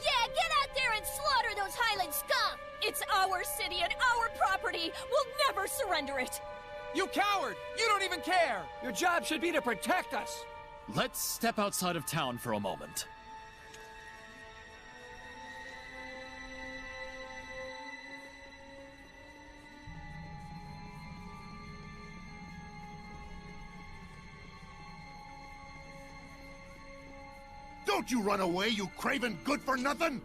Yeah, get out there and slaughter those Highland scum! It's our city and our property! We'll never surrender it! You coward! You don't even care! Your job should be to protect us! Let's step outside of town for a moment. Don't you run away, you craven good-for-nothing!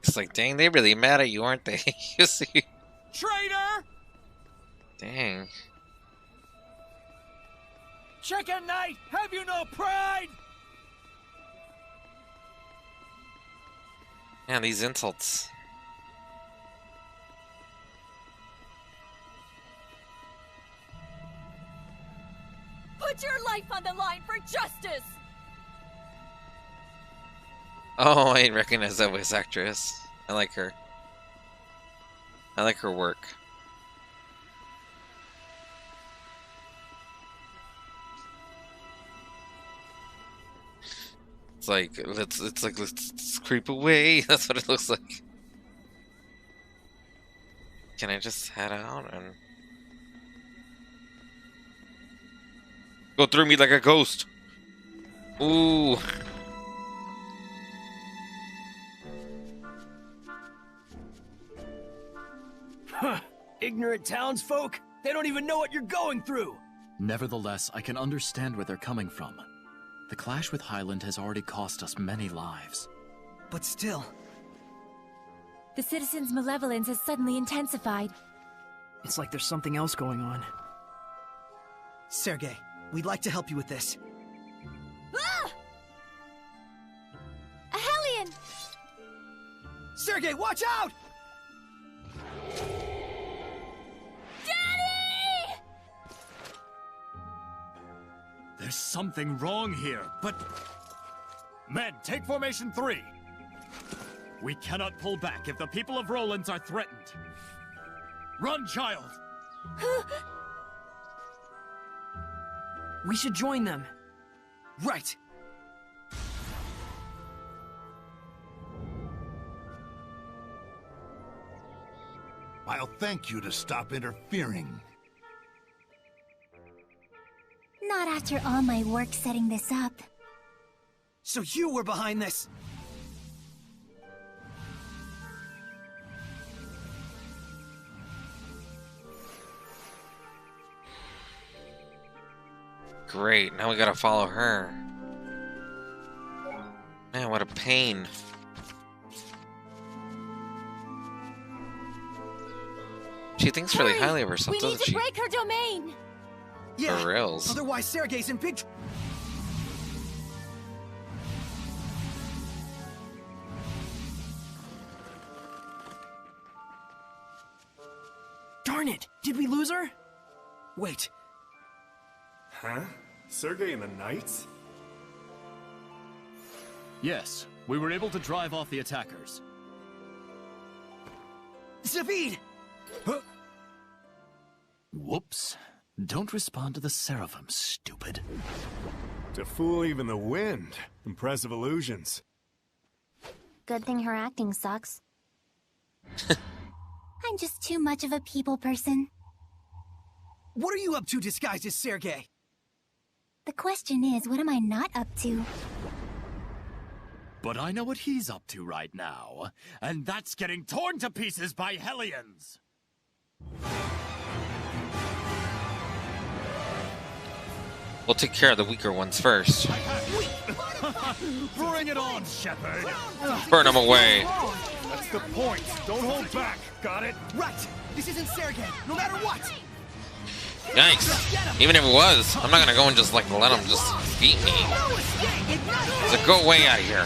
It's like, dang, they really mad at you, aren't they? You see? Traitor! Dang. Chicken Knight, have you no pride? Man, these insults. Put your life on the line for justice! Oh, I recognize that voice actress. I like her. I like her work. It's like let's creep away. That's what it looks like. Can I just head out and go through me like a ghost? Ooh. Huh. Ignorant townsfolk? They don't even know what you're going through! Nevertheless, I can understand where they're coming from. The clash with Highland has already cost us many lives. But still... The citizens' malevolence has suddenly intensified. It's like there's something else going on. Sergei, we'd like to help you with this. Ah! A Hellion! Sergei, watch out! Daddy! There's something wrong here, but... Men, take formation 3. We cannot pull back if the people of Rollins are threatened. Run, child! We should join them. Right. I'll thank you to stop interfering. Not after all my work setting this up. So you were behind this? Great, now we gotta follow her. Man, what a pain. She thinks really highly of herself, We need doesn't to she? break her domain! Yeah, For reals. otherwise Sergei's in big Darn it! Did we lose her? Wait. Huh? Sergei and the Knights? Yes, we were able to drive off the attackers. Zavid! Huh? Whoops. Don't respond to the Seraphim, stupid. To fool even the wind. Impressive illusions. Good thing her acting sucks. I'm just too much of a people person. What are you up to disguised as Sergei? The question is, what am I not up to? But I know what he's up to right now, and that's getting torn to pieces by Hellions! We'll take care of the weaker ones first. Bring it on, Shepard! Burn them away. That's the point. Don't hold back. Got it? Right! This isn't Sergei, no matter what! Yikes. Even if it was, I'm not gonna go and just like let them just beat me. So go away out of here.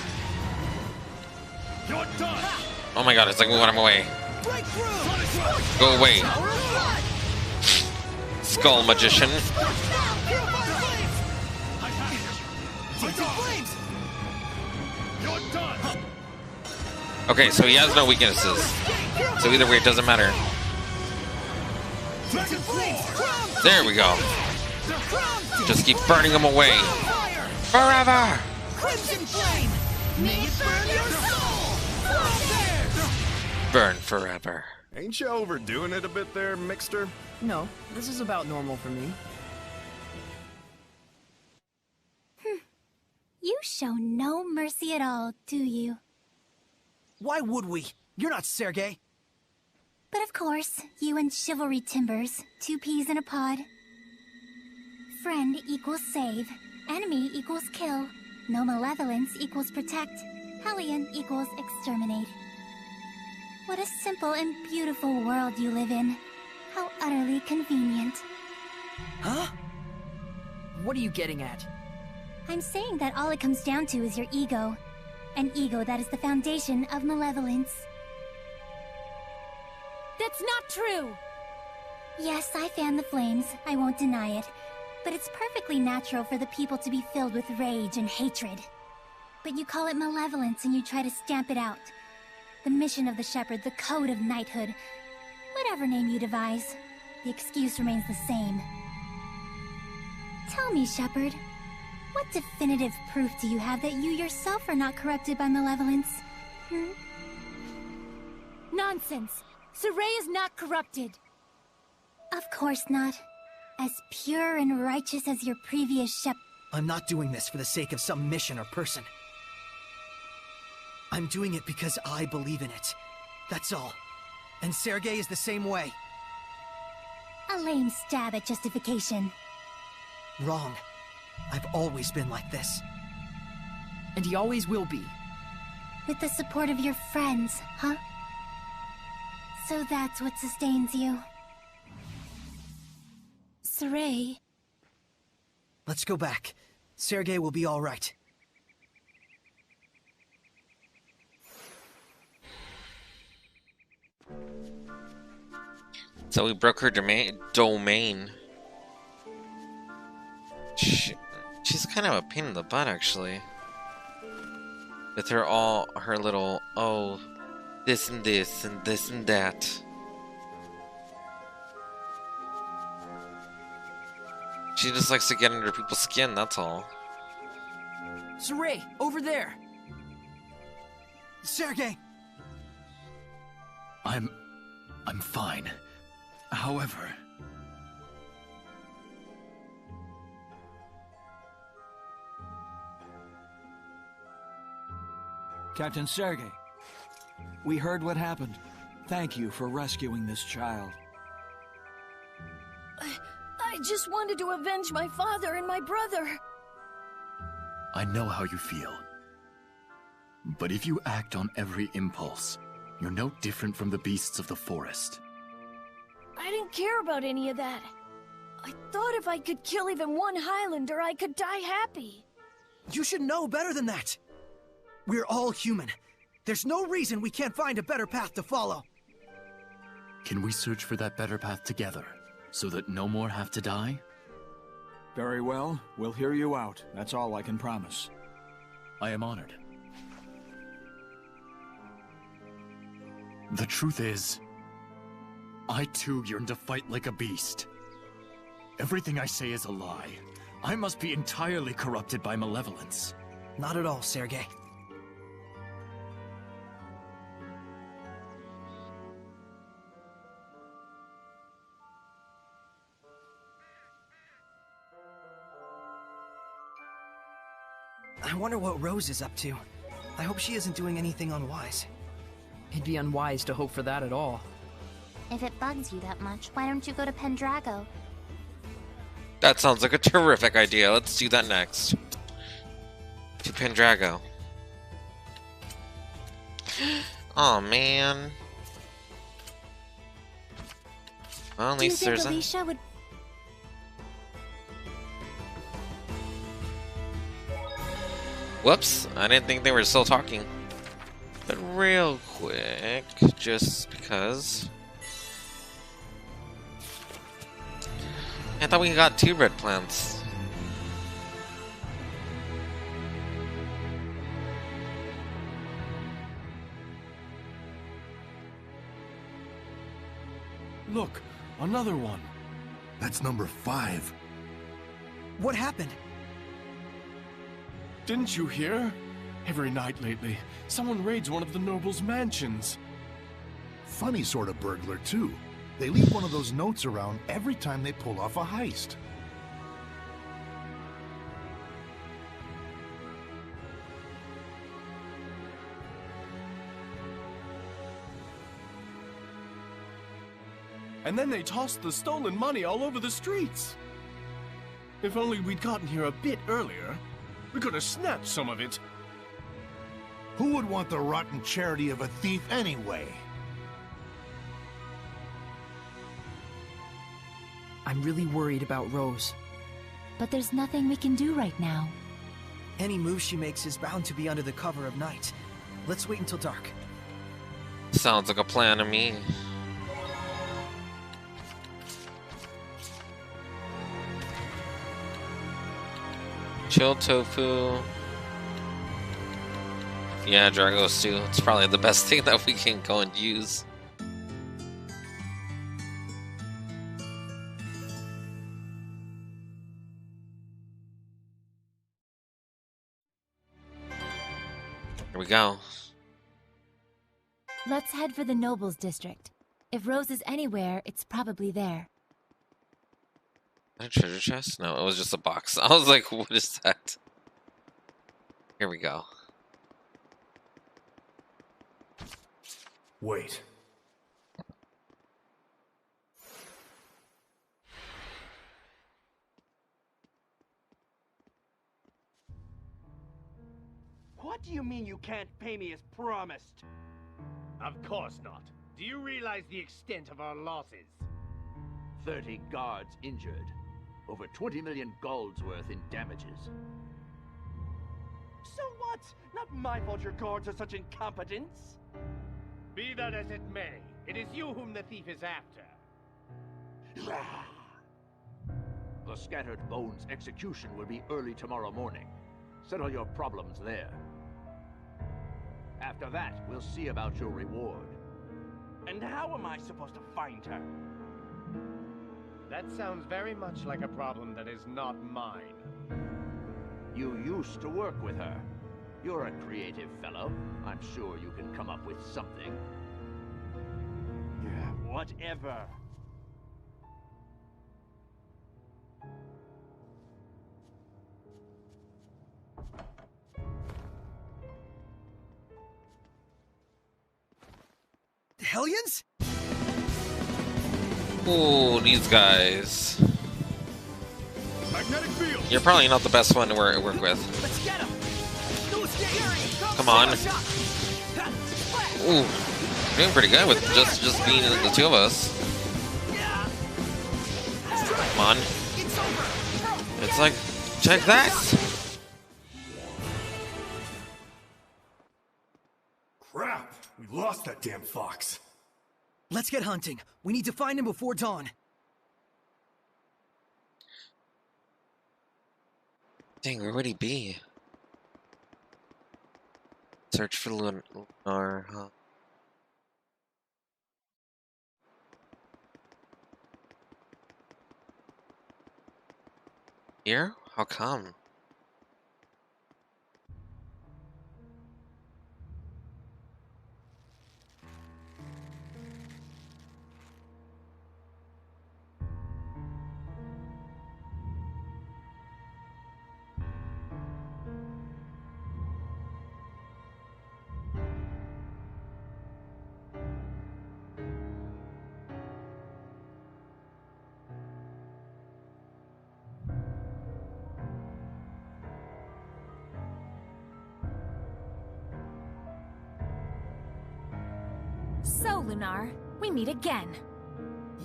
Oh my god, it's like we want him away. Go away. Skull magician. Okay, so he has no weaknesses. So either way, it doesn't matter. There we go. Just keep burning them away. Forever! Crimson Flame! May it burn your soul! Burn forever. Ain't you overdoing it a bit there, Mixter? No, this is about normal for me. You show no mercy at all, do you? Why would we? You're not Sergei. But of course, you and Chivalry Timbers, 2 peas in a pod. Friend equals save, enemy equals kill, no malevolence equals protect, Hellion equals exterminate. What a simple and beautiful world you live in. How utterly convenient. Huh? What are you getting at? I'm saying that all it comes down to is your ego. An ego that is the foundation of malevolence. That's not true! Yes, I fan the flames, I won't deny it. But it's perfectly natural for the people to be filled with rage and hatred. But you call it malevolence and you try to stamp it out. The mission of the Shepherd, the code of knighthood. Whatever name you devise, the excuse remains the same. Tell me, Shepherd, what definitive proof do you have that you yourself are not corrupted by malevolence? Nonsense! Sorey is not corrupted! Of course not. As pure and righteous as your previous shepherd. I'm not doing this for the sake of some mission or person. I'm doing it because I believe in it. That's all. And Sergei is the same way. A lame stab at justification. Wrong. I've always been like this. And he always will be. With the support of your friends, huh? So that's what sustains you. Sorey... Let's go back. Sergei will be all right. So we broke her domain. She's kind of a pain in the butt, actually. With her little, oh, this and this and this and that. She just likes to get under people's skin, that's all. Sorey, over there! Sergei! I'm fine. However... Captain Sergei, we heard what happened. Thank you for rescuing this child. I just wanted to avenge my father and my brother. I know how you feel. But if you act on every impulse, you're no different from the beasts of the forest. I didn't care about any of that. I thought if I could kill even one Highlander, I could die happy. You should know better than that. We're all human. There's no reason we can't find a better path to follow. Can we search for that better path together, so that no more have to die? Very well. We'll hear you out. That's all I can promise. I am honored. The truth is, I too yearn to fight like a beast. Everything I say is a lie. I must be entirely corrupted by malevolence. Not at all, Sergei. I wonder what Rose is up to. I hope she isn't doing anything unwise. It'd be unwise to hope for that at all. If it bugs you that much, why don't you go to Pendrago? That sounds like a terrific idea. Let's do that next. To Pendrago. Oh man. Well, at least there's Alicia would... Whoops, I didn't think they were still talking. But real quick, just because... I thought we got 2 red plants. Look, another one. That's number 5. What happened? Didn't you hear? Every night lately, someone raids one of the nobles' mansions. Funny sort of burglar, too. They leave one of those notes around every time they pull off a heist. And then they tossed the stolen money all over the streets. If only we'd gotten here a bit earlier, we could have snapped some of it. Who would want the rotten charity of a thief anyway? I'm really worried about Rose. But there's nothing we can do right now. Any move she makes is bound to be under the cover of night. Let's wait until dark. Sounds like a plan to me. Chilled tofu. Yeah, Dragos too. It's probably the best thing that we can go and use. Here we go. Let's head for the Nobles District. If Rose is anywhere, it's probably there. Is that a treasure chest? No, it was just a box. I was like, what is that? Here we go. Wait. What do you mean you can't pay me as promised? Of course not. Do you realize the extent of our losses? 30 guards injured. Over 20 million gold's worth in damages. So what? Not my fault your guards are such incompetents. Be that as it may, it is you whom the thief is after. The Scattered Bones execution will be early tomorrow morning. Settle your problems there. After that, we'll see about your reward. And how am I supposed to find her? That sounds very much like a problem that is not mine. You used to work with her. You're a creative fellow. I'm sure you can come up with something. Yeah, whatever. The Hellions? Ooh, these guys. Magnetic field. You're probably not the best one to work with. Let's get him! Come on. Ooh, doing pretty good with just being the two of us. Come on. It's like, check that. Crap! We lost that damn fox. Let's get hunting. We need to find him before dawn. Dang, where would he be? Search for Lunar, huh? Here? How come? So, Lunar, we meet again.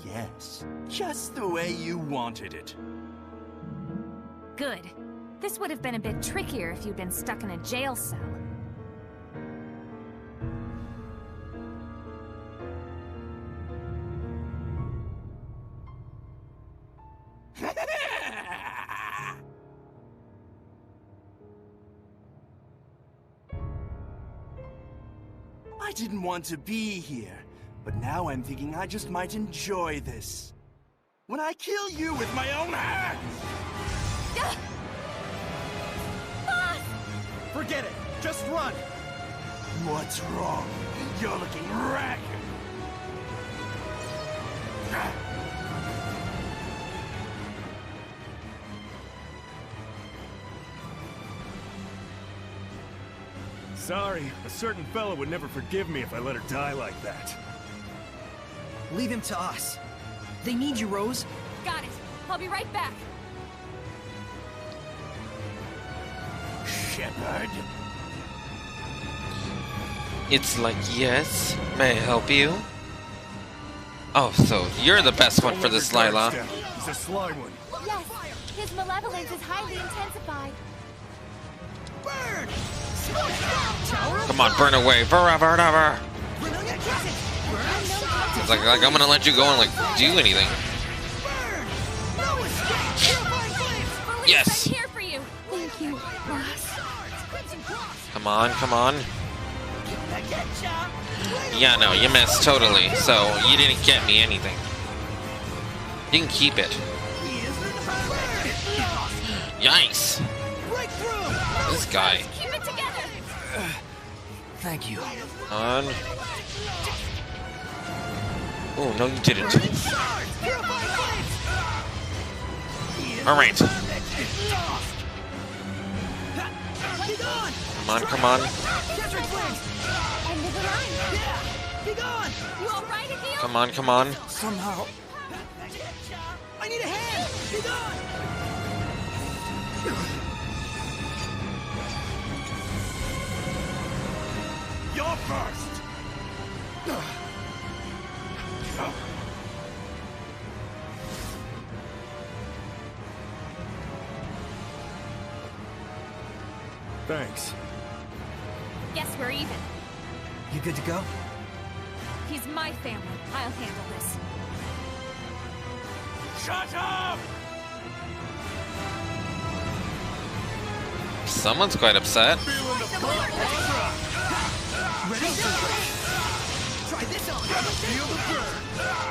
Yes, just the way you wanted it. Good. This would have been a bit trickier if you'd been stuck in a jail cell. I didn't want to be here, but now I'm thinking I just might enjoy this. When I kill you with my own hands! Forget it. Just run. What's wrong? You're looking ragged. Sorry, a certain fellow would never forgive me if I let her die like that. Leave him to us. They need you, Rose. Got it. I'll be right back. Shepard? It's like, yes, may I help you? Oh, so you're the best one for this, Lila. He's a sly one. Yes, his malevolence is highly intensified. Burn! Come on, burn away, forever. It's like I'm gonna let you go and like do anything. Yes. I'm here for you. Thank you, boss. Come on. Yeah, no, you missed totally. So you didn't get me anything. You can keep it. Yikes! This guy. Keep it together. Thank you. On. Oh no, you didn't. All right. Come on, come on. Come on, come on. Somehow. I need a hand! Be gone! You're first! Thanks. Guess we're even. You good to go? He's my family. I'll handle this. Shut up! Someone's quite upset.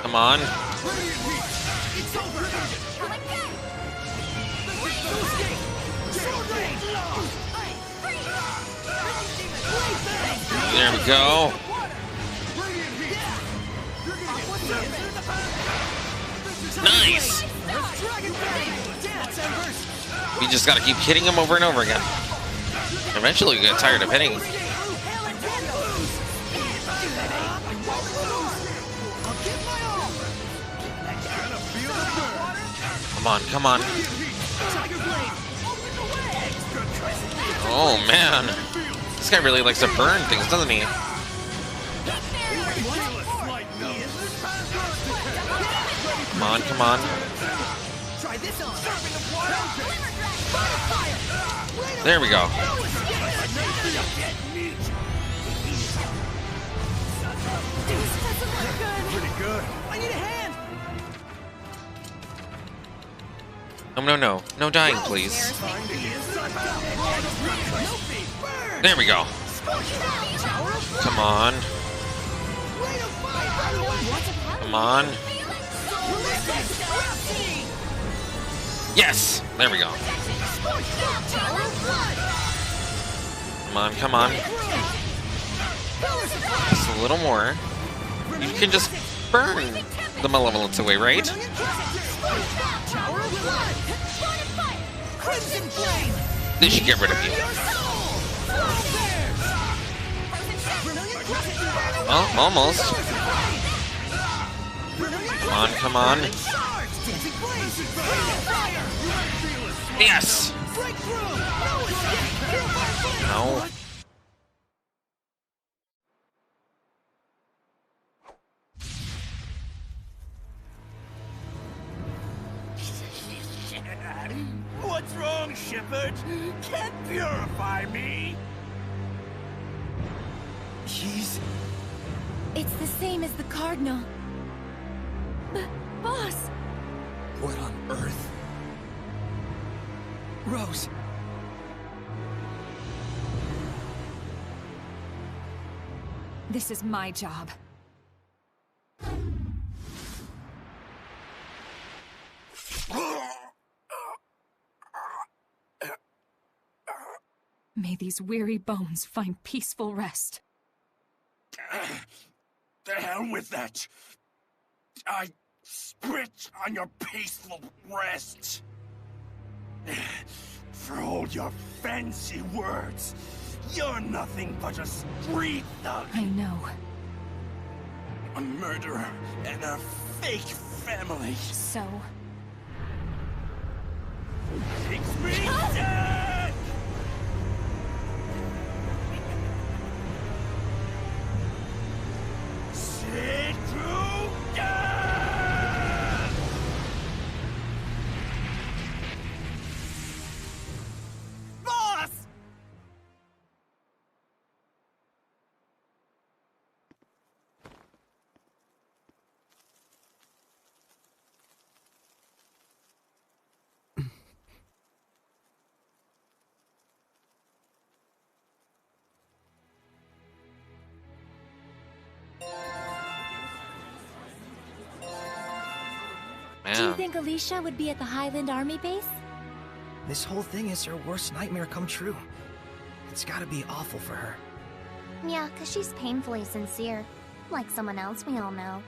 Come on. There we go. Nice. We just gotta keep hitting him over and over again. Eventually, we get tired of hitting. Come on, come on. Oh man, this guy really likes to burn things, doesn't he? Come on, come on. There we go. Pretty good. I need a hand! No dying, please. There we go. Come on. Come on. Yes! There we go. Come on, come on. Just a little more. You can just burn the malevolence away, right? They should get rid of you. Oh, almost. Come on, come on. Yes! No. What's wrong, Shepard? Can't purify me? It's the same as the Cardinal. Boss! What on earth? Rose! This is my job. May these weary bones find peaceful rest. The hell with that! I spit on your peaceful rest! For all your fancy words, you're nothing but a street thug! I know. A murderer and a fake family! So? Makes me dead! Sit through death! Boss! Do you think Alicia would be at the Highland Army base? This whole thing is her worst nightmare come true. It's gotta be awful for her. Yeah, 'cause she's painfully sincere. Like someone else we all know.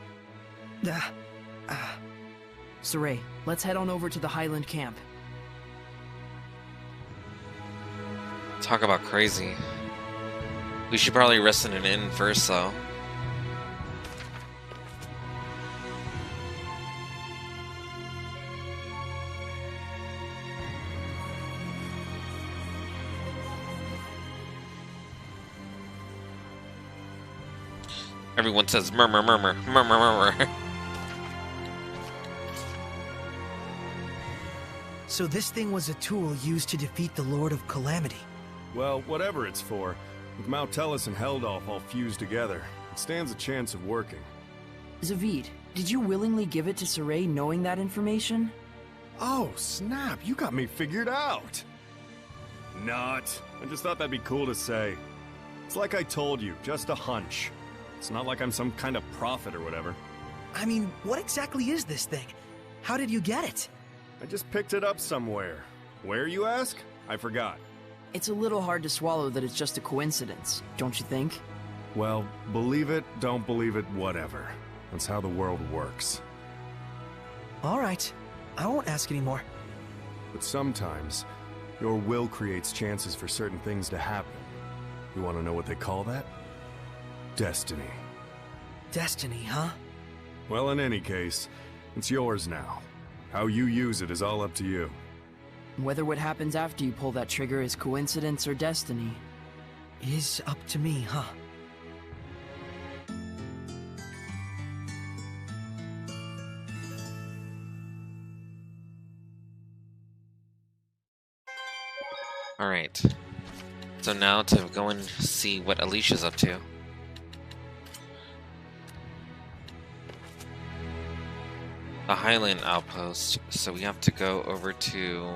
Sorey, let's head on over to the Highland camp. Talk about crazy. We should probably rest in an inn first, though. Everyone says murmur, murmur, murmur, murmur. So this thing was a tool used to defeat the Lord of Calamity. Well, whatever it's for, with Mount Tellus and Heldolf all fused together, it stands a chance of working. Zavid, did you willingly give it to Sorey knowing that information? Oh, snap, you got me figured out! Not. I just thought that'd be cool to say. It's like I told you, just a hunch. It's not like I'm some kind of prophet or whatever. I mean, what exactly is this thing? How did you get it? I just picked it up somewhere. Where, you ask? I forgot. It's a little hard to swallow that it's just a coincidence, don't you think? Well, believe it, don't believe it, whatever. That's how the world works. Alright, I won't ask anymore. But sometimes, your will creates chances for certain things to happen. You want to know what they call that? Destiny. Destiny, huh? Well, in any case, it's yours now. How you use it is all up to you. Whether what happens after you pull that trigger is coincidence or destiny is up to me, huh? Alright. So now to go and see what Alicia's up to. The Highland outpost, so we have to go over to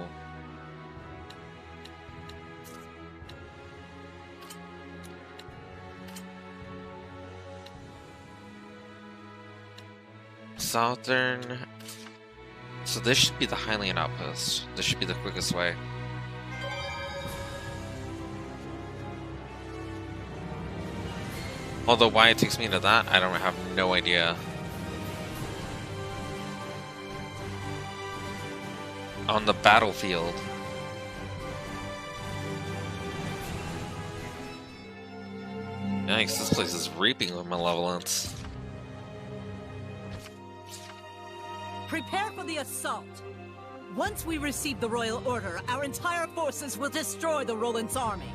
Southern. So this should be the Highland outpost. This should be the quickest way. Although why it takes me to that, I don't have no idea. On the battlefield. Yikes, this place is reaping with malevolence. Prepare for the assault. Once we receive the royal order, our entire forces will destroy the Roland's army.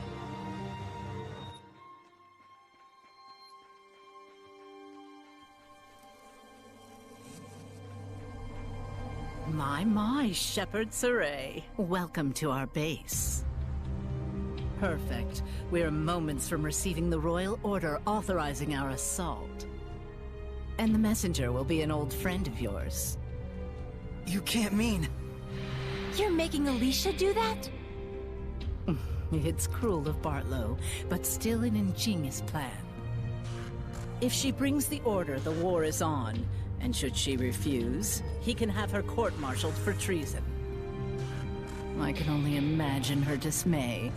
My, Shepherd Sorey. Welcome to our base. Perfect. We're moments from receiving the royal order authorizing our assault. And the messenger will be an old friend of yours. You can't mean... You're making Alicia do that? It's cruel of Bartlow, but still an ingenious plan. If she brings the order, the war is on. And should she refuse, he can have her court-martialed for treason. I can only imagine her dismay.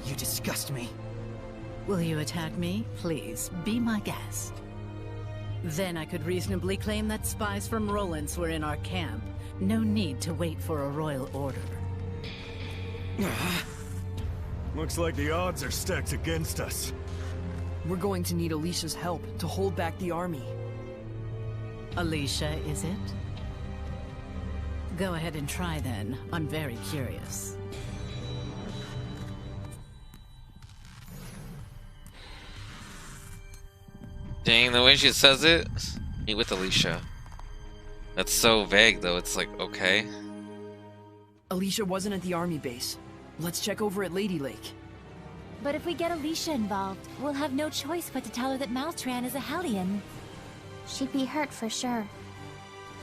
You disgust me. Will you attack me? Please, be my guest. Then I could reasonably claim that spies from Roland's were in our camp. No need to wait for a royal order. Looks like the odds are stacked against us. We're going to need Alicia's help to hold back the army. Alicia, is it? Go ahead and try then. I'm very curious. Dang, the way she says it. Meet with Alicia. That's so vague though, it's like, okay. Alicia wasn't at the army base. Let's check over at Lady Lake. But if we get Alicia involved, we'll have no choice but to tell her that Maltran is a Hellion. She'd be hurt for sure.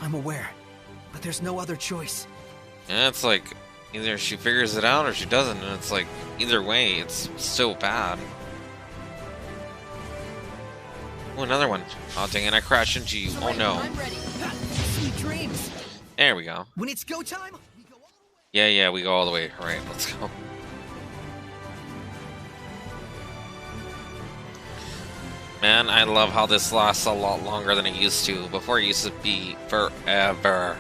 I'm aware, but there's no other choice. Yeah, it's like, either she figures it out or she doesn't, and it's like, either way, it's so bad. Oh, another one. Oh, dang it, I crashed into you. Oh no. I'm ready. Sweet dreams. There we go. When it's go time, Yeah, we go all the way. All right, let's go. Man, I love how this lasts a lot longer than it used to. Before it used to be forever.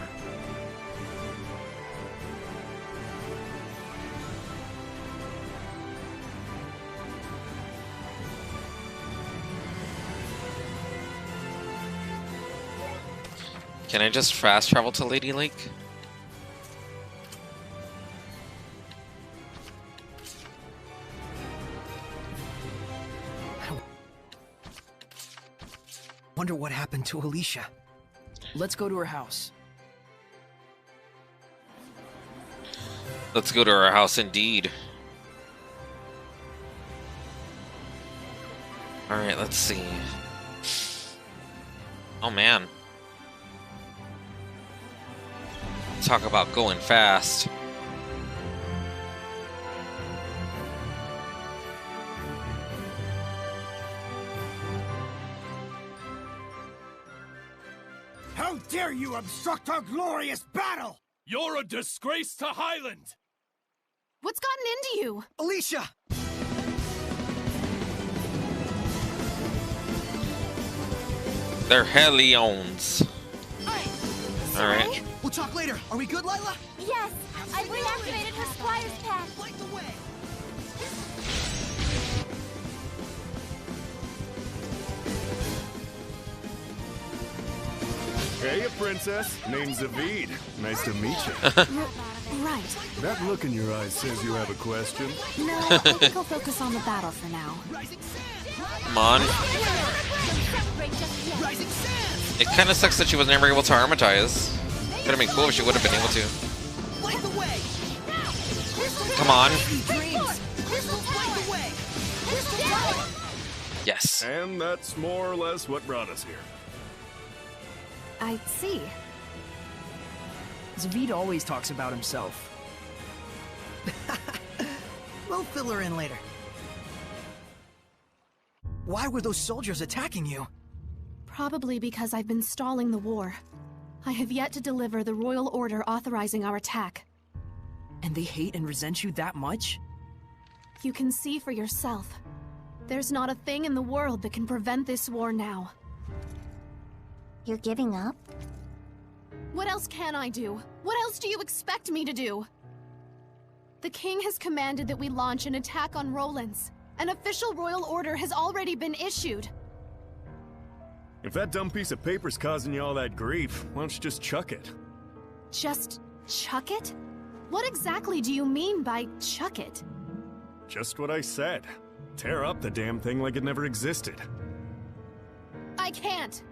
Can I just fast travel to Lady Lake? wonder what happened to Alicia. Let's go to her house. Let's go to her house indeed. Alright, let's see. Oh man. Talk about going fast. How dare you obstruct our glorious battle! You're a disgrace to Highland! What's gotten into you? Alicia! They're Hellions. Alright. We'll talk later. Are we good, Lila? Yes! I've reactivated her Squire's path! Light the way! Hey, princess. Name's Zavid. Nice to meet you. Right. That look in your eyes says you have a question. No, I think I'll focus on the battle for now. Come on. It kind of sucks that she was never able to armatize. Could have been cool if she would have been able to. Come on. Yes. And that's more or less what brought us here. I see. Zavid always talks about himself. We'll fill her in later. Why were those soldiers attacking you? Probably because I've been stalling the war. I have yet to deliver the royal order authorizing our attack. And they hate and resent you that much? You can see for yourself. There's not a thing in the world that can prevent this war now. You're giving up? What else can I do? What else do you expect me to do? The king has commanded that we launch an attack on Rollins. An official royal order has already been issued. If that dumb piece of paper's causing you all that grief, why don't you just chuck it? Just chuck it? What exactly do you mean by chuck it? Just what I said. Tear up the damn thing like it never existed. I can't.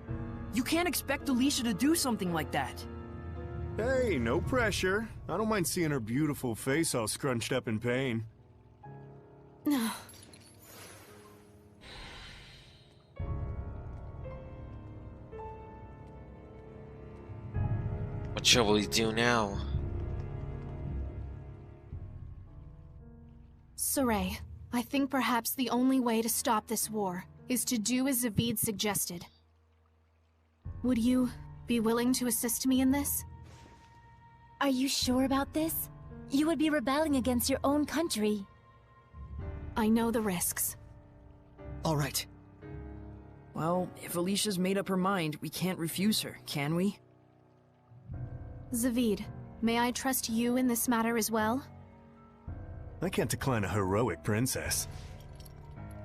You can't expect Alicia to do something like that. Hey, no pressure. I don't mind seeing her beautiful face all scrunched up in pain. No. What shall we do now? Sorey, I think perhaps the only way to stop this war is to do as Zavid suggested. Would you be willing to assist me in this? Are you sure about this? You would be rebelling against your own country. I know the risks. All right. Well, if Alicia's made up her mind, we can't refuse her, can we? Zavid, may I trust you in this matter as well? I can't decline a heroic princess.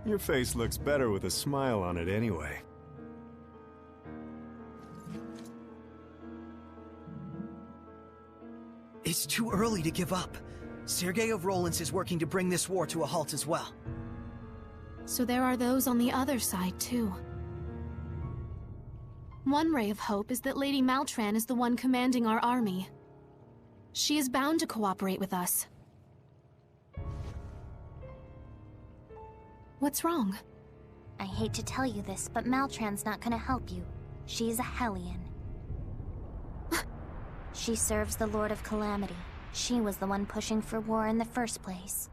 Your face looks better with a smile on it anyway. It's too early to give up. Sergei of Rollins is working to bring this war to a halt as well. So there are those on the other side, too. One ray of hope is that Lady Maltran is the one commanding our army. She is bound to cooperate with us. What's wrong? I hate to tell you this, but Maltran's not gonna help you. She's a Hellion. She serves the Lord of Calamity. She was the one pushing for war in the first place.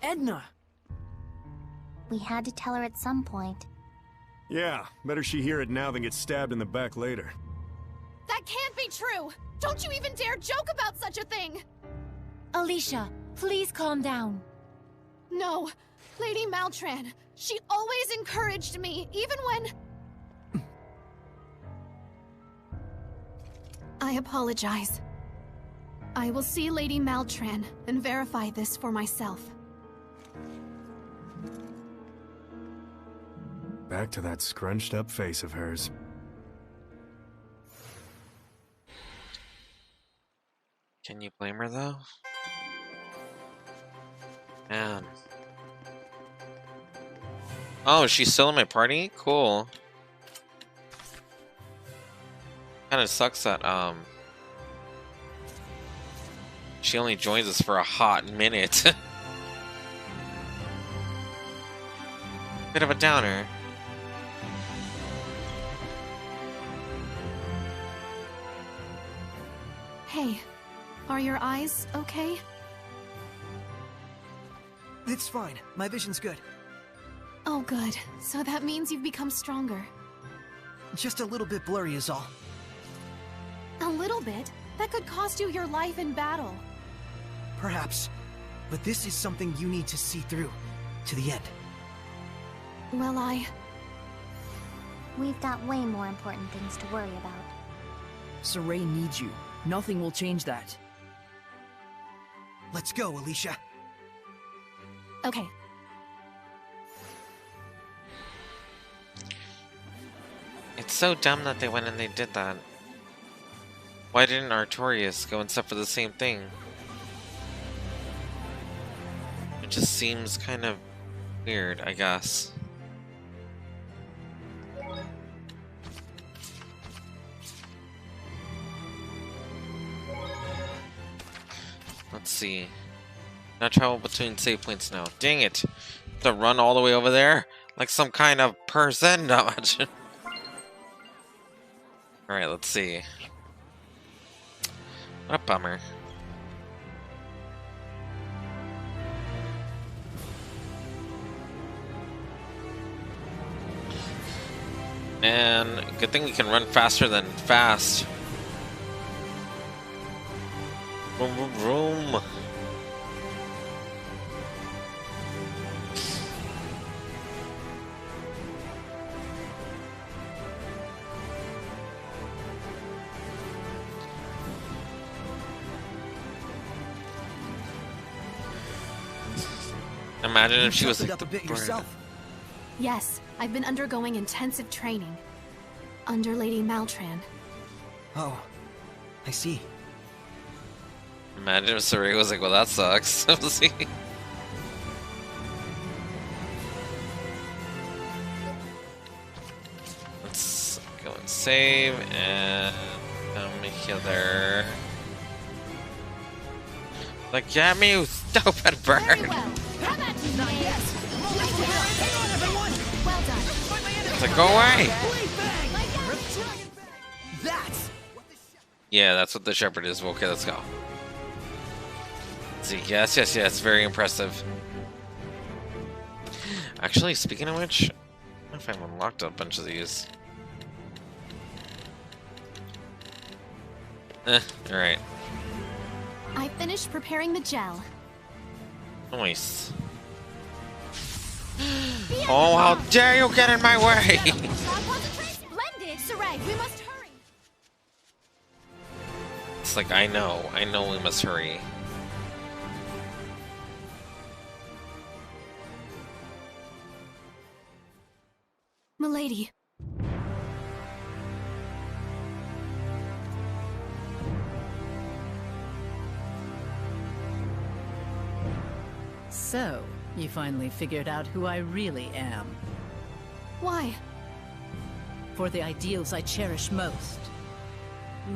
Edna! We had to tell her at some point. Yeah, better she hear it now than get stabbed in the back later. That can't be true! Don't you even dare joke about such a thing! Alicia, please calm down. No, Lady Maltran. She always encouraged me, even when... I apologize. I will see Lady Maltran and verify this for myself. Back to that scrunched up face of hers. Can you blame her though? Man. Oh, she's still in my party? Cool. Kinda sucks that she only joins us for a hot minute. Bit of a downer. Hey, are your eyes okay? It's fine. My vision's good. Oh, good. So that means you've become stronger. Just a little bit blurry is all. A little bit? That could cost you your life in battle. Perhaps. But this is something you need to see through. To the end. Well, We've got way more important things to worry about. Sorey needs you. Nothing will change that. Let's go, Alicia. Okay. It's so dumb that they went and they did that. Why didn't Artorias go and suffer the same thing? It just seems kind of weird, I guess. Let's see. Now travel between save points now. Dang it! To run all the way over there like some kind of person. Not much. All right, let's see. What a bummer. Man, good thing we can run faster than fast. Vroom, vroom, vroom. Imagine if she was like a bit yourself. Yes, I've been undergoing intensive training. Under Lady Maltran. Oh, I see. Imagine if Sorey was like, well, that sucks. We'll see. Let's go and save and come hither. Like, get me, you stupid bird! Very well. How about you, not yet? Hang on, everyone! Well done. It's like, go away! That's... Yeah, that's what the shepherd is. Okay, let's go. Let's see, yes, yes, yes, very impressive. Actually, speaking of which, I don't know if I've unlocked a bunch of these. Alright. I finished preparing the gel. Nice. Oh, how dare you get in my way! Splendid! Sorey, we must hurry! It's like, I know we must hurry. Milady. So, you finally figured out who I really am. Why? For the ideals I cherish most.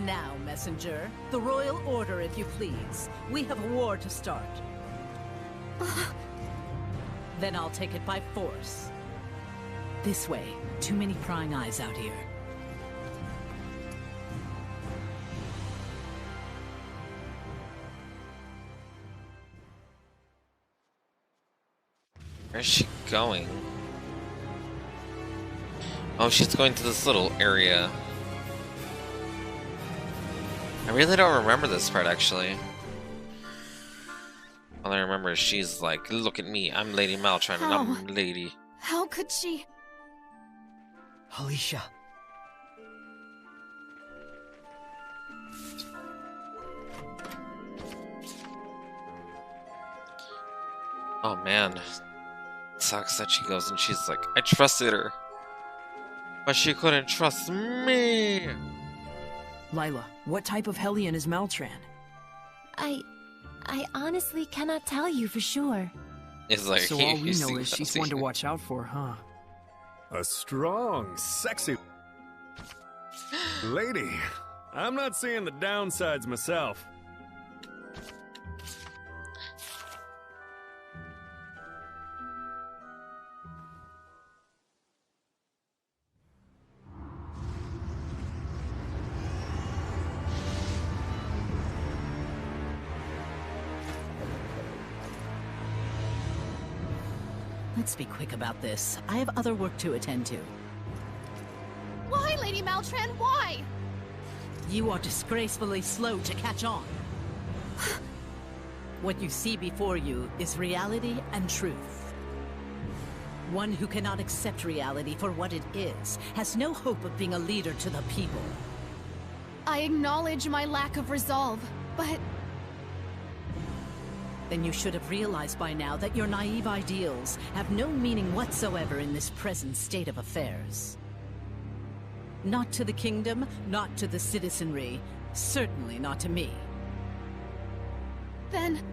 Now, messenger, the royal order, if you please. We have a war to start. Then I'll take it by force. This way. Too many prying eyes out here. Where's she going? Oh, she's going to this little area. I really don't remember this part, actually. All I remember is she's like, look at me, I'm Lady Maltran, and I'm Lady. How could she? Alicia. Oh man. It sucks that she goes and she's like, I trusted her. But she couldn't trust me. Lila, what type of Hellion is Maltran? I honestly cannot tell you for sure. It's like, so all we know is she's one to watch out for, huh? A strong, sexy lady. I'm not seeing the downsides myself. Let's be quick about this. I have other work to attend to. Why, Lady Maltran, why? You are disgracefully slow to catch on. What you see before you is reality and truth. One who cannot accept reality for what it is has no hope of being a leader to the people. I acknowledge my lack of resolve, but... Then you should have realized by now that your naive ideals have no meaning whatsoever in this present state of affairs. Not to the kingdom, not to the citizenry, certainly not to me. Then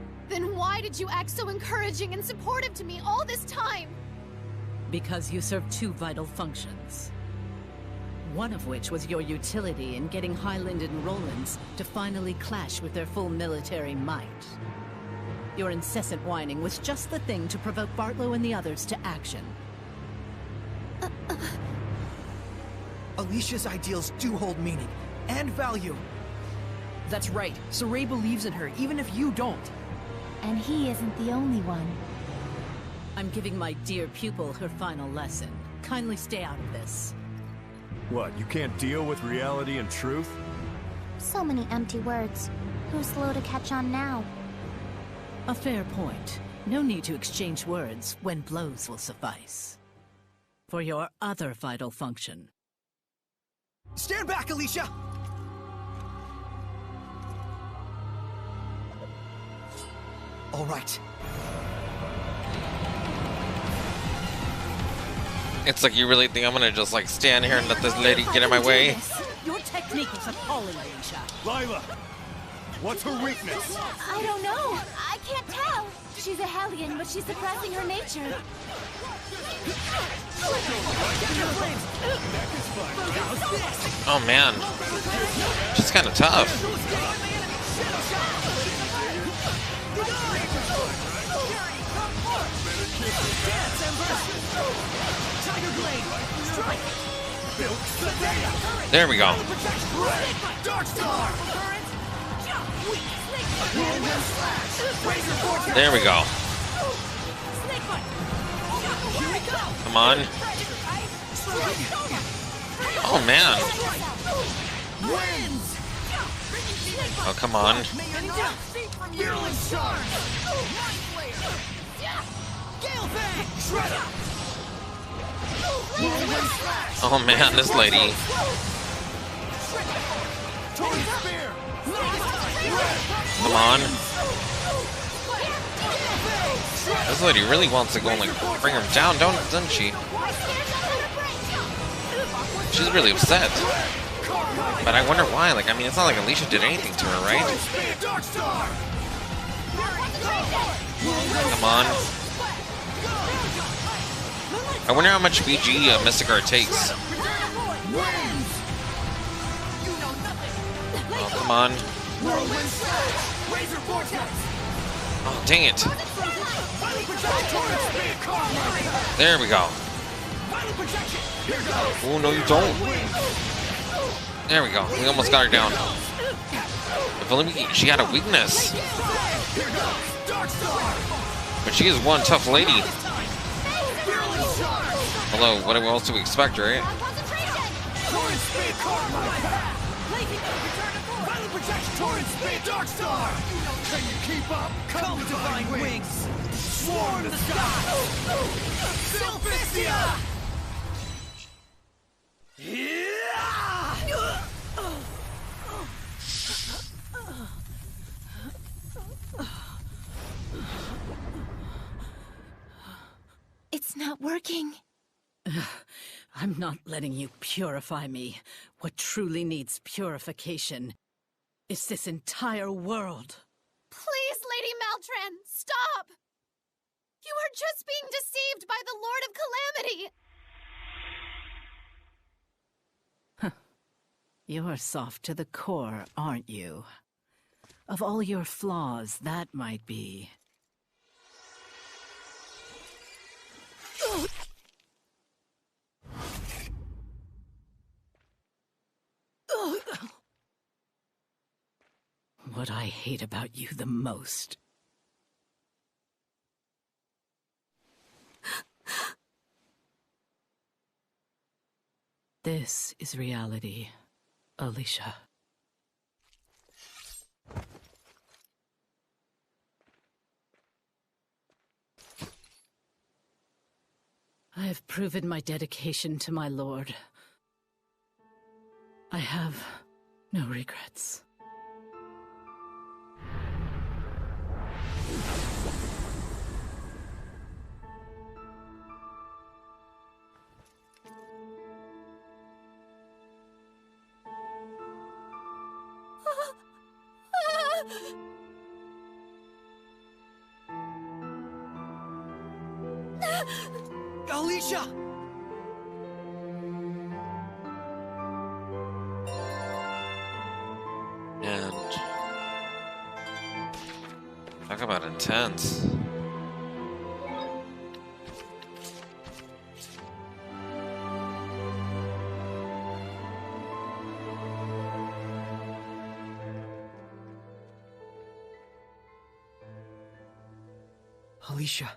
why did you act so encouraging and supportive to me all this time? Because you serve two vital functions. One of which was your utility in getting Highland and Rollins to finally clash with their full military might. Your incessant whining was just the thing to provoke Bartlow and the others to action. Alicia's ideals do hold meaning and value. That's right. Sorey believes in her, even if you don't. And he isn't the only one. I'm giving my dear pupil her final lesson. Kindly stay out of this. What, you can't deal with reality and truth? So many empty words. Who's slow to catch on now? A fair point. No need to exchange words when blows will suffice. For your other vital function. Stand back, Alicia! All right. It's like, you really think I'm gonna just like stand here and let this lady get in my way? Your technique is appalling, Alicia. Lila, what's her weakness? I don't know. I can't tell. She's a Hellion, but she's suppressing her nature. Oh man, she's kind of tough. There we go. There we go. Come on. Oh man. Oh, come on. Oh man, this lady. Come on. This lady really wants to go and like bring him down, doesn't she? She's really upset. But I wonder why. Like, I mean, it's not like Alicia did anything to her, right? Come on. I wonder how much BG Mystic takes. Oh, come on. Oh, dang it. There we go. Oh, no, you don't. There we go. We almost got her down. If only she had a weakness. But she is one tough lady. Although, what else do we expect, right? Vortex Torrent Speed Dark Star! Can you keep up? Come, Divine Wings! Swarm the sky! Sylphistia! It's not working. I'm not letting you purify me. What truly needs purification is this entire world. Please, Lady Maltran, stop! You are just being deceived by the Lord of Calamity! You're soft to the core, aren't you? Of all your flaws, that might be. What I hate about you the most. This is reality, Alicia. I have proven my dedication to my lord. I have no regrets. Alicia! And talk about intense. Alicia.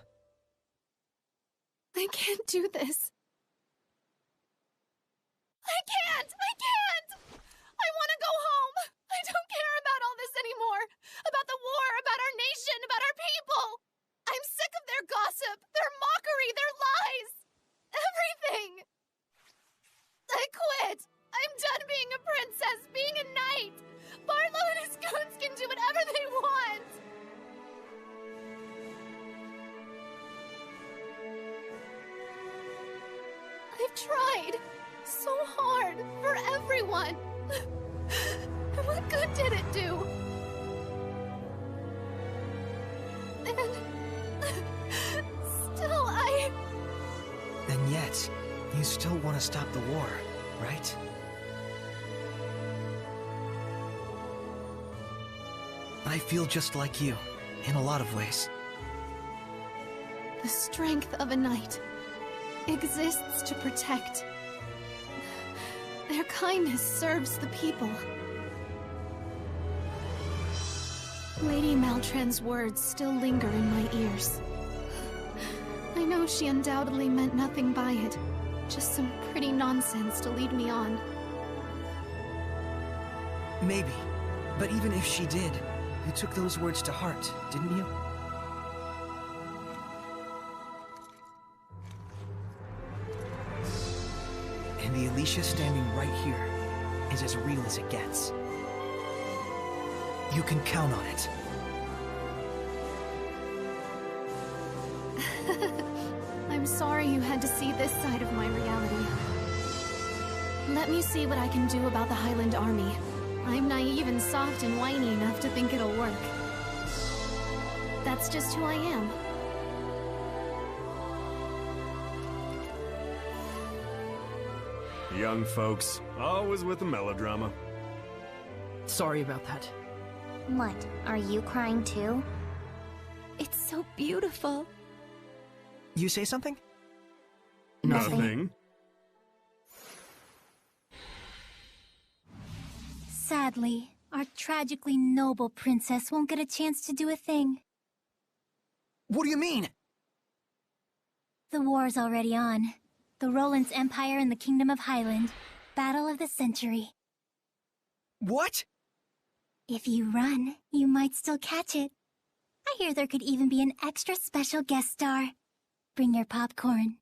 I can't do this. I can't! I can't! I want to go home! I don't care about all this anymore! About the war, about our nation, about our people! I'm sick of their gossip, their mockery, their lies! Everything! I quit! I'm done being a princess, being a knight! Bartlow and his goons can do whatever they want! I've tried so hard for everyone. What good did it do? And still And yet, you still want to stop the war, right? I feel just like you, in a lot of ways. The strength of a knight exists to protect. Their kindness serves the people. Lady Maltran's words still linger in my ears. I know she undoubtedly meant nothing by it, just some pretty nonsense to lead me on. Maybe. But even if she did, you took those words to heart, didn't you? And the Alicia standing right here is as real as it gets. You can count on it. I'm sorry you had to see this side of my reality. Let me see what I can do about the Highland Army. I'm naive and soft and whiny enough to think it'll work. That's just who I am. Young folks, always with the melodrama. Sorry about that. What? Are you crying too? It's so beautiful. You say something? Nothing. Sadly, our tragically noble princess won't get a chance to do a thing. What do you mean? The war's already on. The Roland's Empire and the Kingdom of Highland. Battle of the Century. What? If you run, you might still catch it. I hear there could even be an extra special guest star. Bring your popcorn.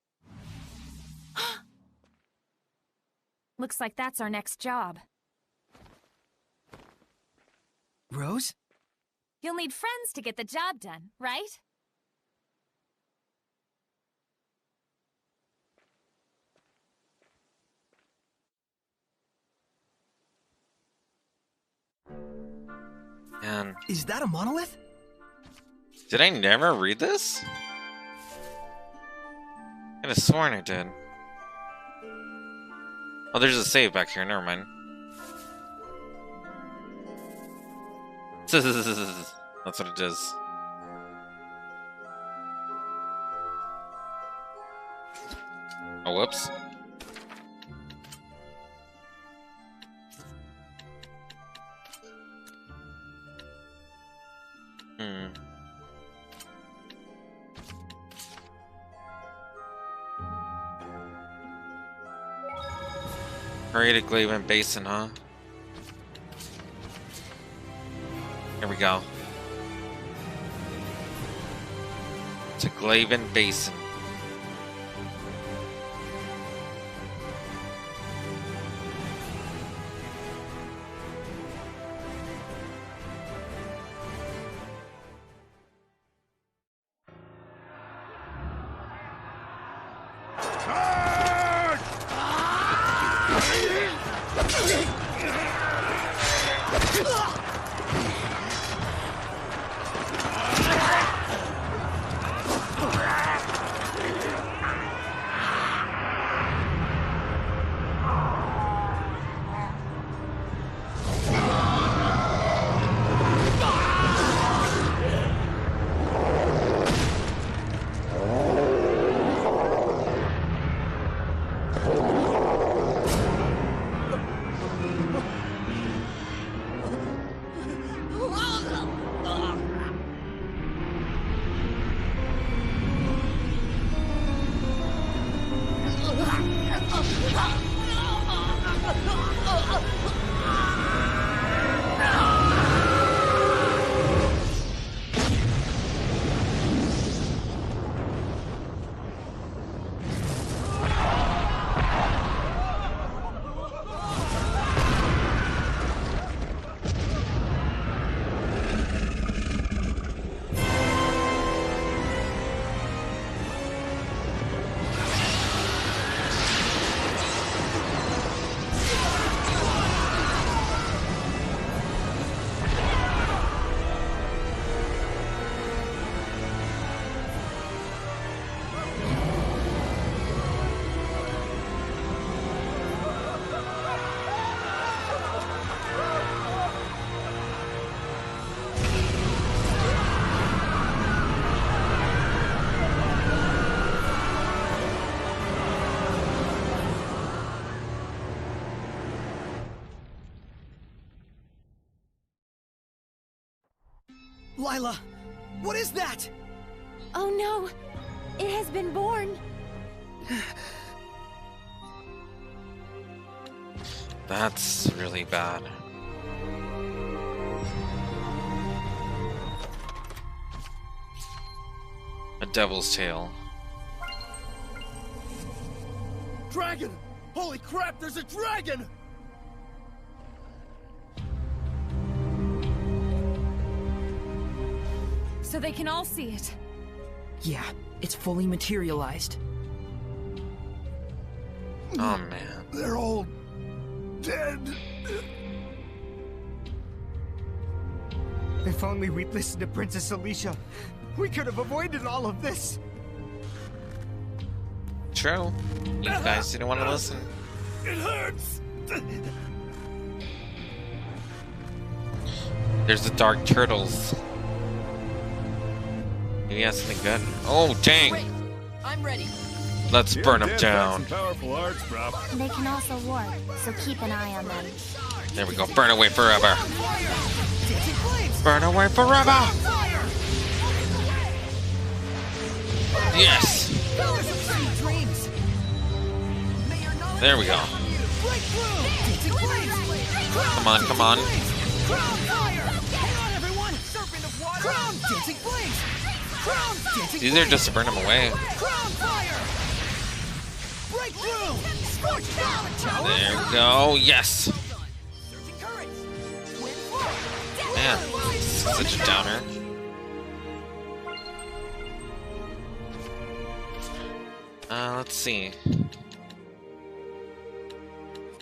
Looks like that's our next job. Rose? You'll need friends to get the job done, right? Man. Is that a monolith? Did I never read this? I could have sworn I did. Oh, there's a save back here. Never mind. That's what it is. Oh, whoops. Hurry to Glaven Basin, huh? Here we go. To Glaven Basin. Lila, what is that? Oh no! It has been born! That's really bad. A devil's tail. Dragon! Holy crap, there's a dragon! So they can all see it. Yeah, it's fully materialized. Oh man. They're all dead. If only we'd listened to Princess Alicia, we could have avoided all of this. True. You guys didn't want to listen. It hurts! There's the Dark Turtles. Maybe that's something good. Oh, dang! I'm ready. Let's burn them down. Powerful arts, bro. They can also warp, so keep an eye on them. There we go. Burn away forever. Burn away forever. Yes. There we go. Come on, come on. Dancing flames! Crown! Dancing These are just to burn them away. Crown fire! Breakthrough! Scorched down! Tower! There we go. Yes. Man, such a downer. Let's see.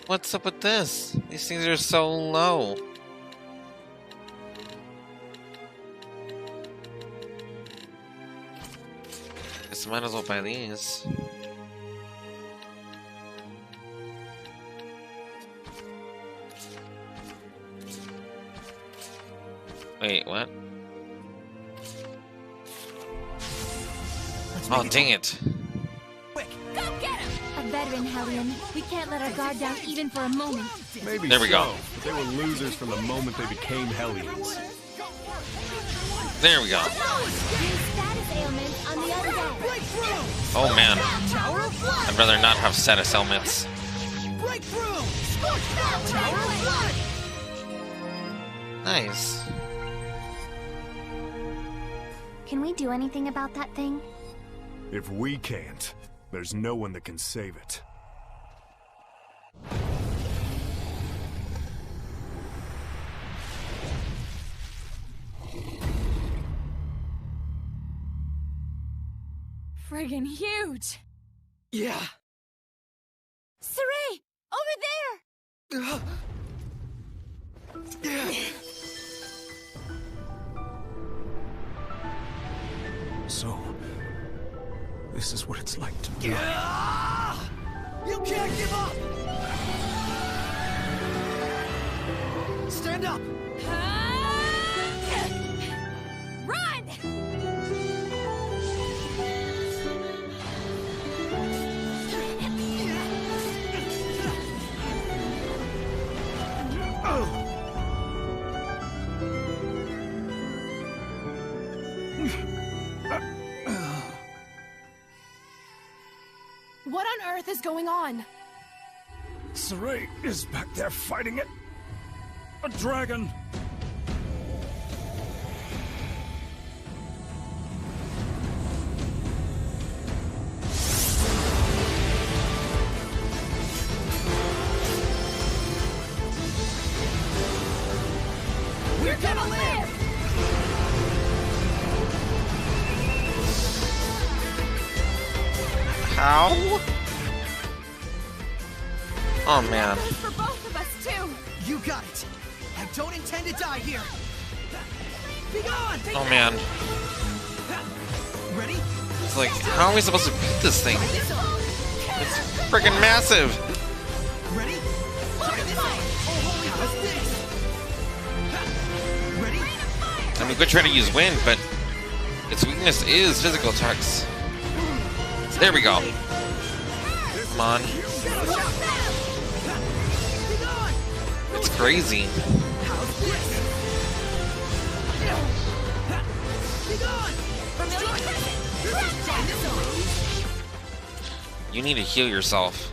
What's up with this? These things are so low. Guess I might as well buy these. Wait, what? Oh, dang it. A veteran, Hellion. We can't let our guard down even for a moment. Maybe there we go. so, but they were losers from the moment they became Hellions. There we go. Oh man. I'd rather not have status ailments. Nice. Can we do anything about that thing? If we can't, there's no one that can save it. Friggin' huge! Yeah. Sorey! Over there! So, this is what it's like to be. You can't give up! Stand up! Run! What on earth is going on? Sorey is back there fighting it. A dragon. We're gonna live! How? Oh man. For both of us, too! You got it! I don't intend to die here! Be gone! Oh man. Ready? It's like, how are we supposed to beat this thing? It's freaking massive! Ready? Try this out! Oh, holy, what's this? Ready? I mean, we could try to use wind, but its weakness is physical attacks. There we go. Come on. It's crazy. You need to heal yourself.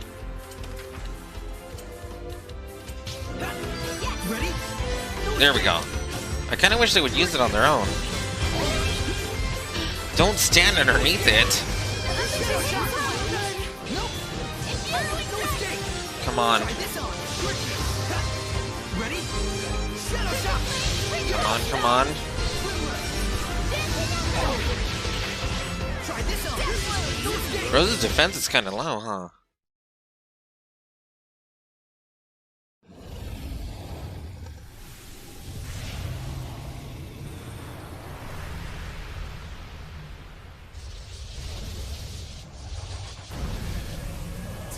There we go. I kind of wish they would use it on their own. Don't stand underneath it. Come on. Come on, come on. Rose's defense is kind of low, huh?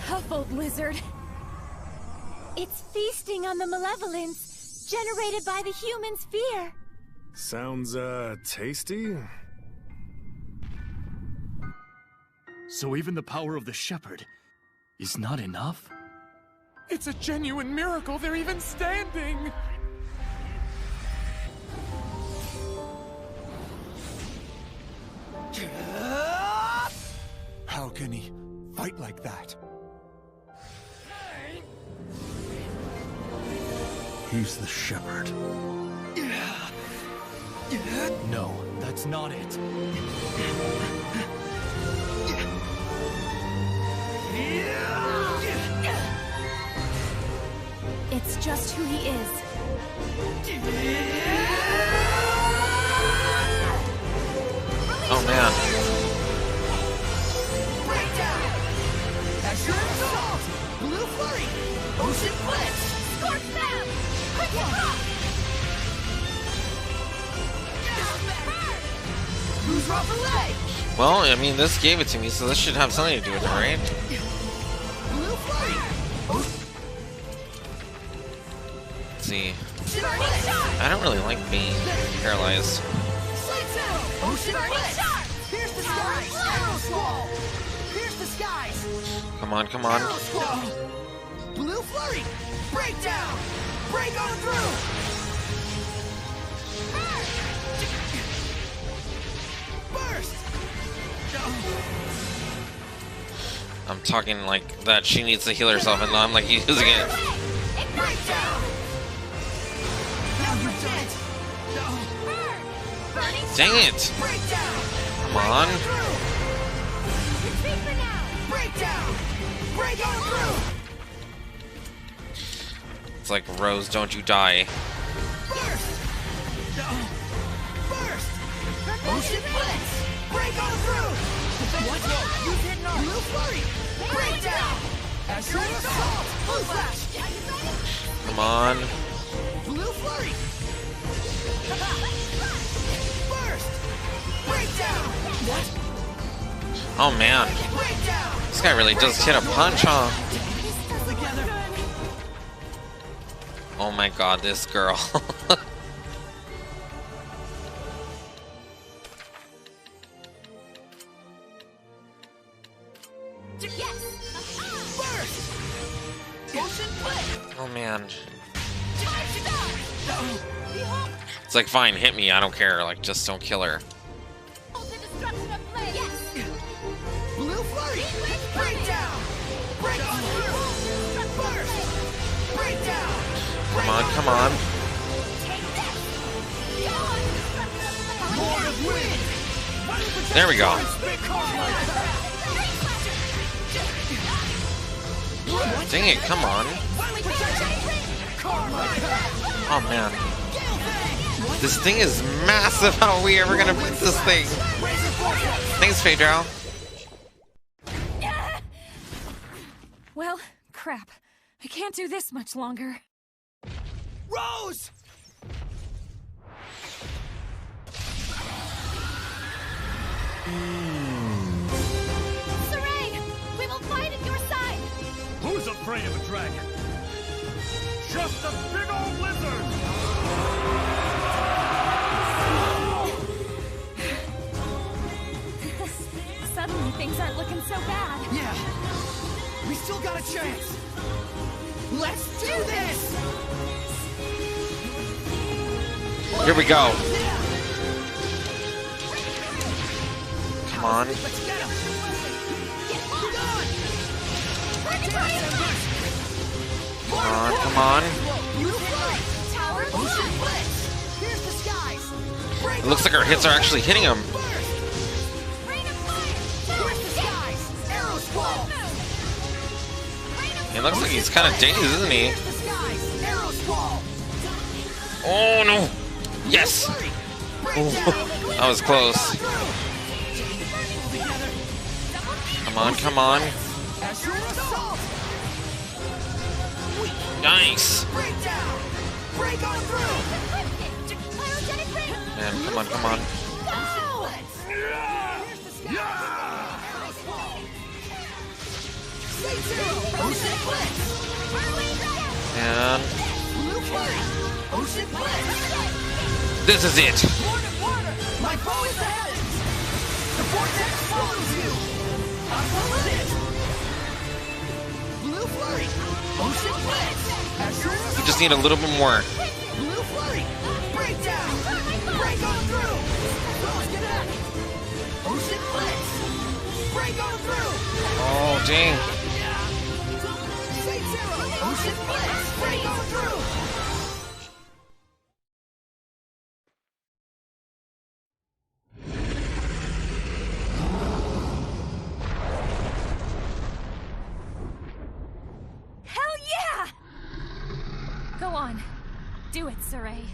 Tough old lizard. It's feasting on the malevolence generated by the human's fear. Sounds, tasty? So even the power of the shepherd is not enough? It's a genuine miracle they're even standing! How can he fight like that? He's the shepherd. No, That's not it. It's just who he is. Oh man. Blue Flurry! Ocean Blitz! Scorch them! Quick Rock! Who's off the leg? Well, I mean, this gave it to me, so this should have something to do with it, right? Blue Flurry! Let's see. I don't really like being paralyzed. Ocean Blitz! Here's the skies! Arrow Squall! Here's the skies! Come on, come on. Arrow Squall! Blue Flurry! Breakdown! Break on through! Burst! I'm talking like that she needs to heal herself, and I'm like using it. Breakdown! Dang it! Come on. Breakdown! Break on through! It's like, Rose, don't you die. Burst! Burst! Ocean Blitz! Break on through! Blue Flurry! Breakdown! Astral Assault! Blue Flash! Come on. Blue Flurry! Burst! Breakdown! What? Oh man. Breakdown! This guy really does hit a punch, huh? Oh my god, this girl. Oh man. It's like, fine, hit me, I don't care. Like, just don't kill her. Blue Flurry! Breakdown! Break on through! Burst! Breakdown! Come on, come on. Lord of Wind! There we go. Dang it, come on. Oh man. This thing is massive. How are we ever gonna beat this thing? Thanks, Pedro. Well, crap. I can't do this much longer. Rose! Sorey! We will fight at your side! Who's afraid of a dragon? Just a big old lizard! Suddenly, things aren't looking so bad. Yeah. We still got a chance. Let's do this! Here we go. Come on. Let's get him! Come on, come on. It looks like our hits are actually hitting him. It looks like he's kind of dazed, isn't he? Oh no! Yes! Oh, that was close. Come on, come on. Nice! Man, come on, come on. And this is it. My bow is ahead. The vortex follows you. I follow it. Blue Flurry. Ocean Blitz. We just need a little bit more. Blue Flurry. Breakdown. Break on through. Let's get at it. Ocean Blitz. Break on through. Oh, dang. Ocean Blitz. Break on through. do it, Sorey.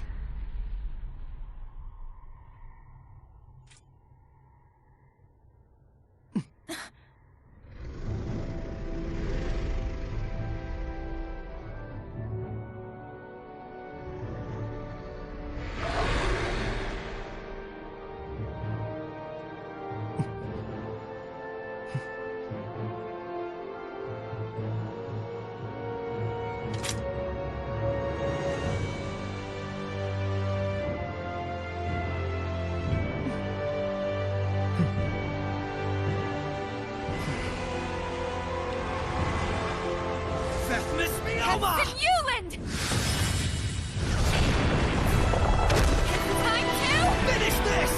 Yuland! Time to finish this!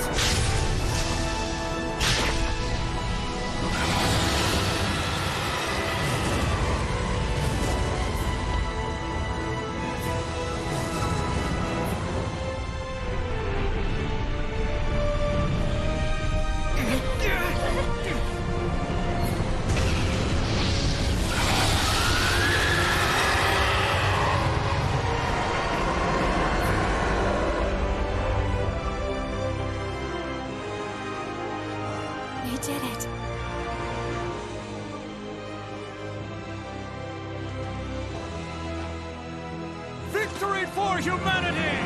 We did it. Victory for humanity!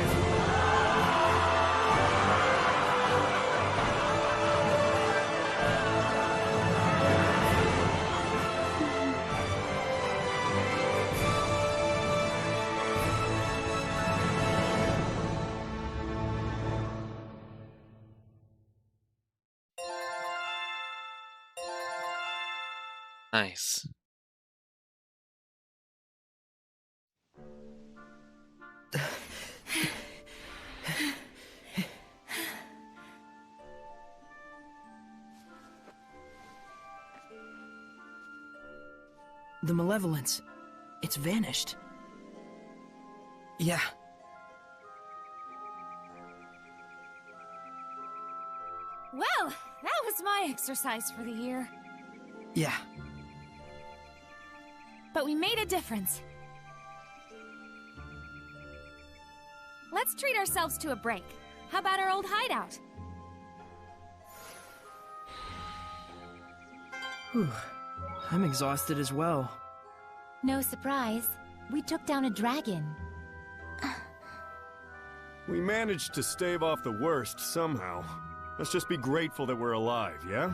Nice. The malevolence. It's vanished. Yeah. Well, that was my exercise for the year. Yeah. But we made a difference. Let's treat ourselves to a break. How about our old hideout? Whew. I'm exhausted as well. No surprise. We took down a dragon. We managed to stave off the worst somehow. Let's just be grateful that we're alive, yeah?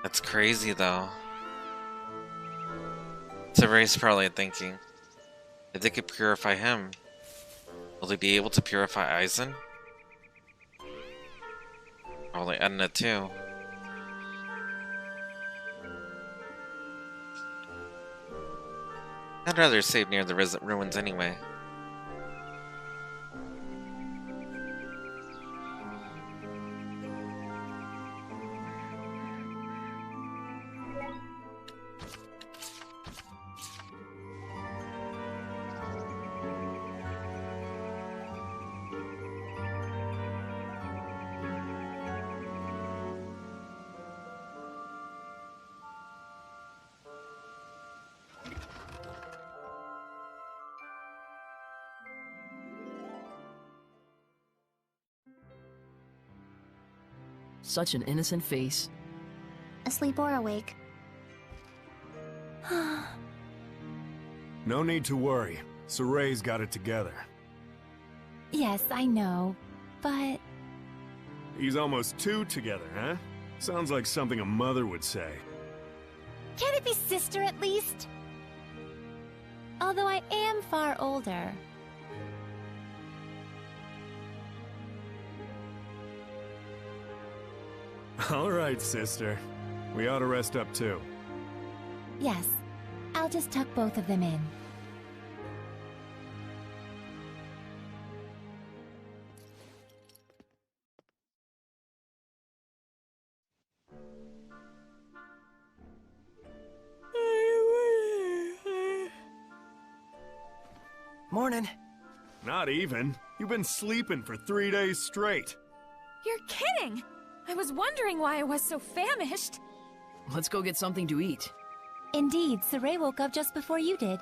That's crazy, though. Sorey's probably thinking, if they could purify him, will they be able to purify Aizen? Probably Edna too. I'd rather save near the ruins anyway. Such an innocent face. Asleep or awake? No need to worry. Sorey's got it together. Yes, I know, but... He's almost 2 together, huh? Sounds like something a mother would say. Can't it be sister at least? Although I am far older. All right, sister. We ought to rest up too. Yes, I'll just tuck both of them in. Morning. Not even. You've been sleeping for 3 days straight. You're kidding! I was wondering why I was so famished. let's go get something to eat. Indeed, Sorey woke up just before you did.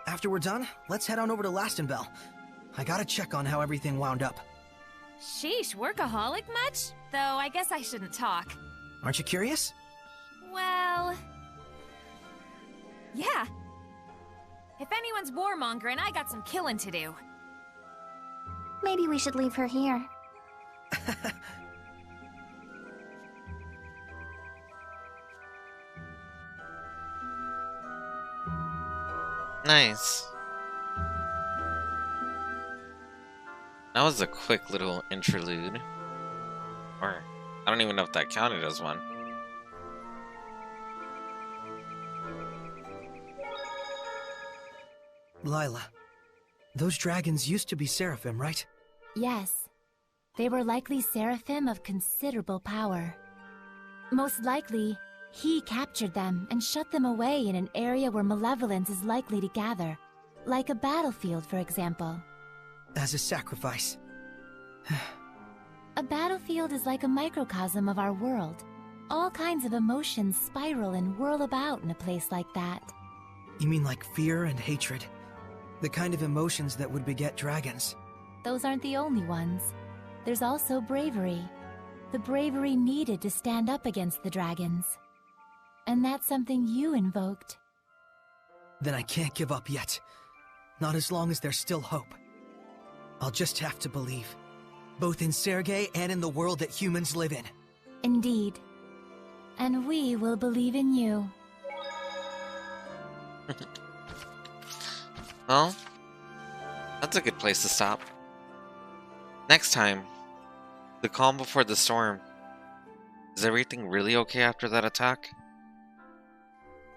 After we're done, let's head on over to Lastenbell. I gotta check on how everything wound up. Sheesh, workaholic much? Though I guess I shouldn't talk. Aren't you curious? Well... yeah. If anyone's warmongering, I got some killing to do. Maybe we should leave her here. Nice. That was a quick little interlude. Or, I don't even know if that counted as one. Lila, those dragons used to be seraphim, right? Yes. They were likely seraphim of considerable power. Most likely, he captured them and shut them away in an area where malevolence is likely to gather. Like a battlefield, for example. As a sacrifice. A battlefield is like a microcosm of our world. All kinds of emotions spiral and whirl about in a place like that. You mean like fear and hatred? The kind of emotions that would beget dragons. Those aren't the only ones. There's also bravery. The bravery needed to stand up against the dragons. And that's something you invoked. Then I can't give up yet. Not as long as there's still hope. I'll just have to believe. Both in Sergei and in the world that humans live in. Indeed. And we will believe in you. Well, that's a good place to stop. Next time, the calm before the storm. Is everything really okay after that attack?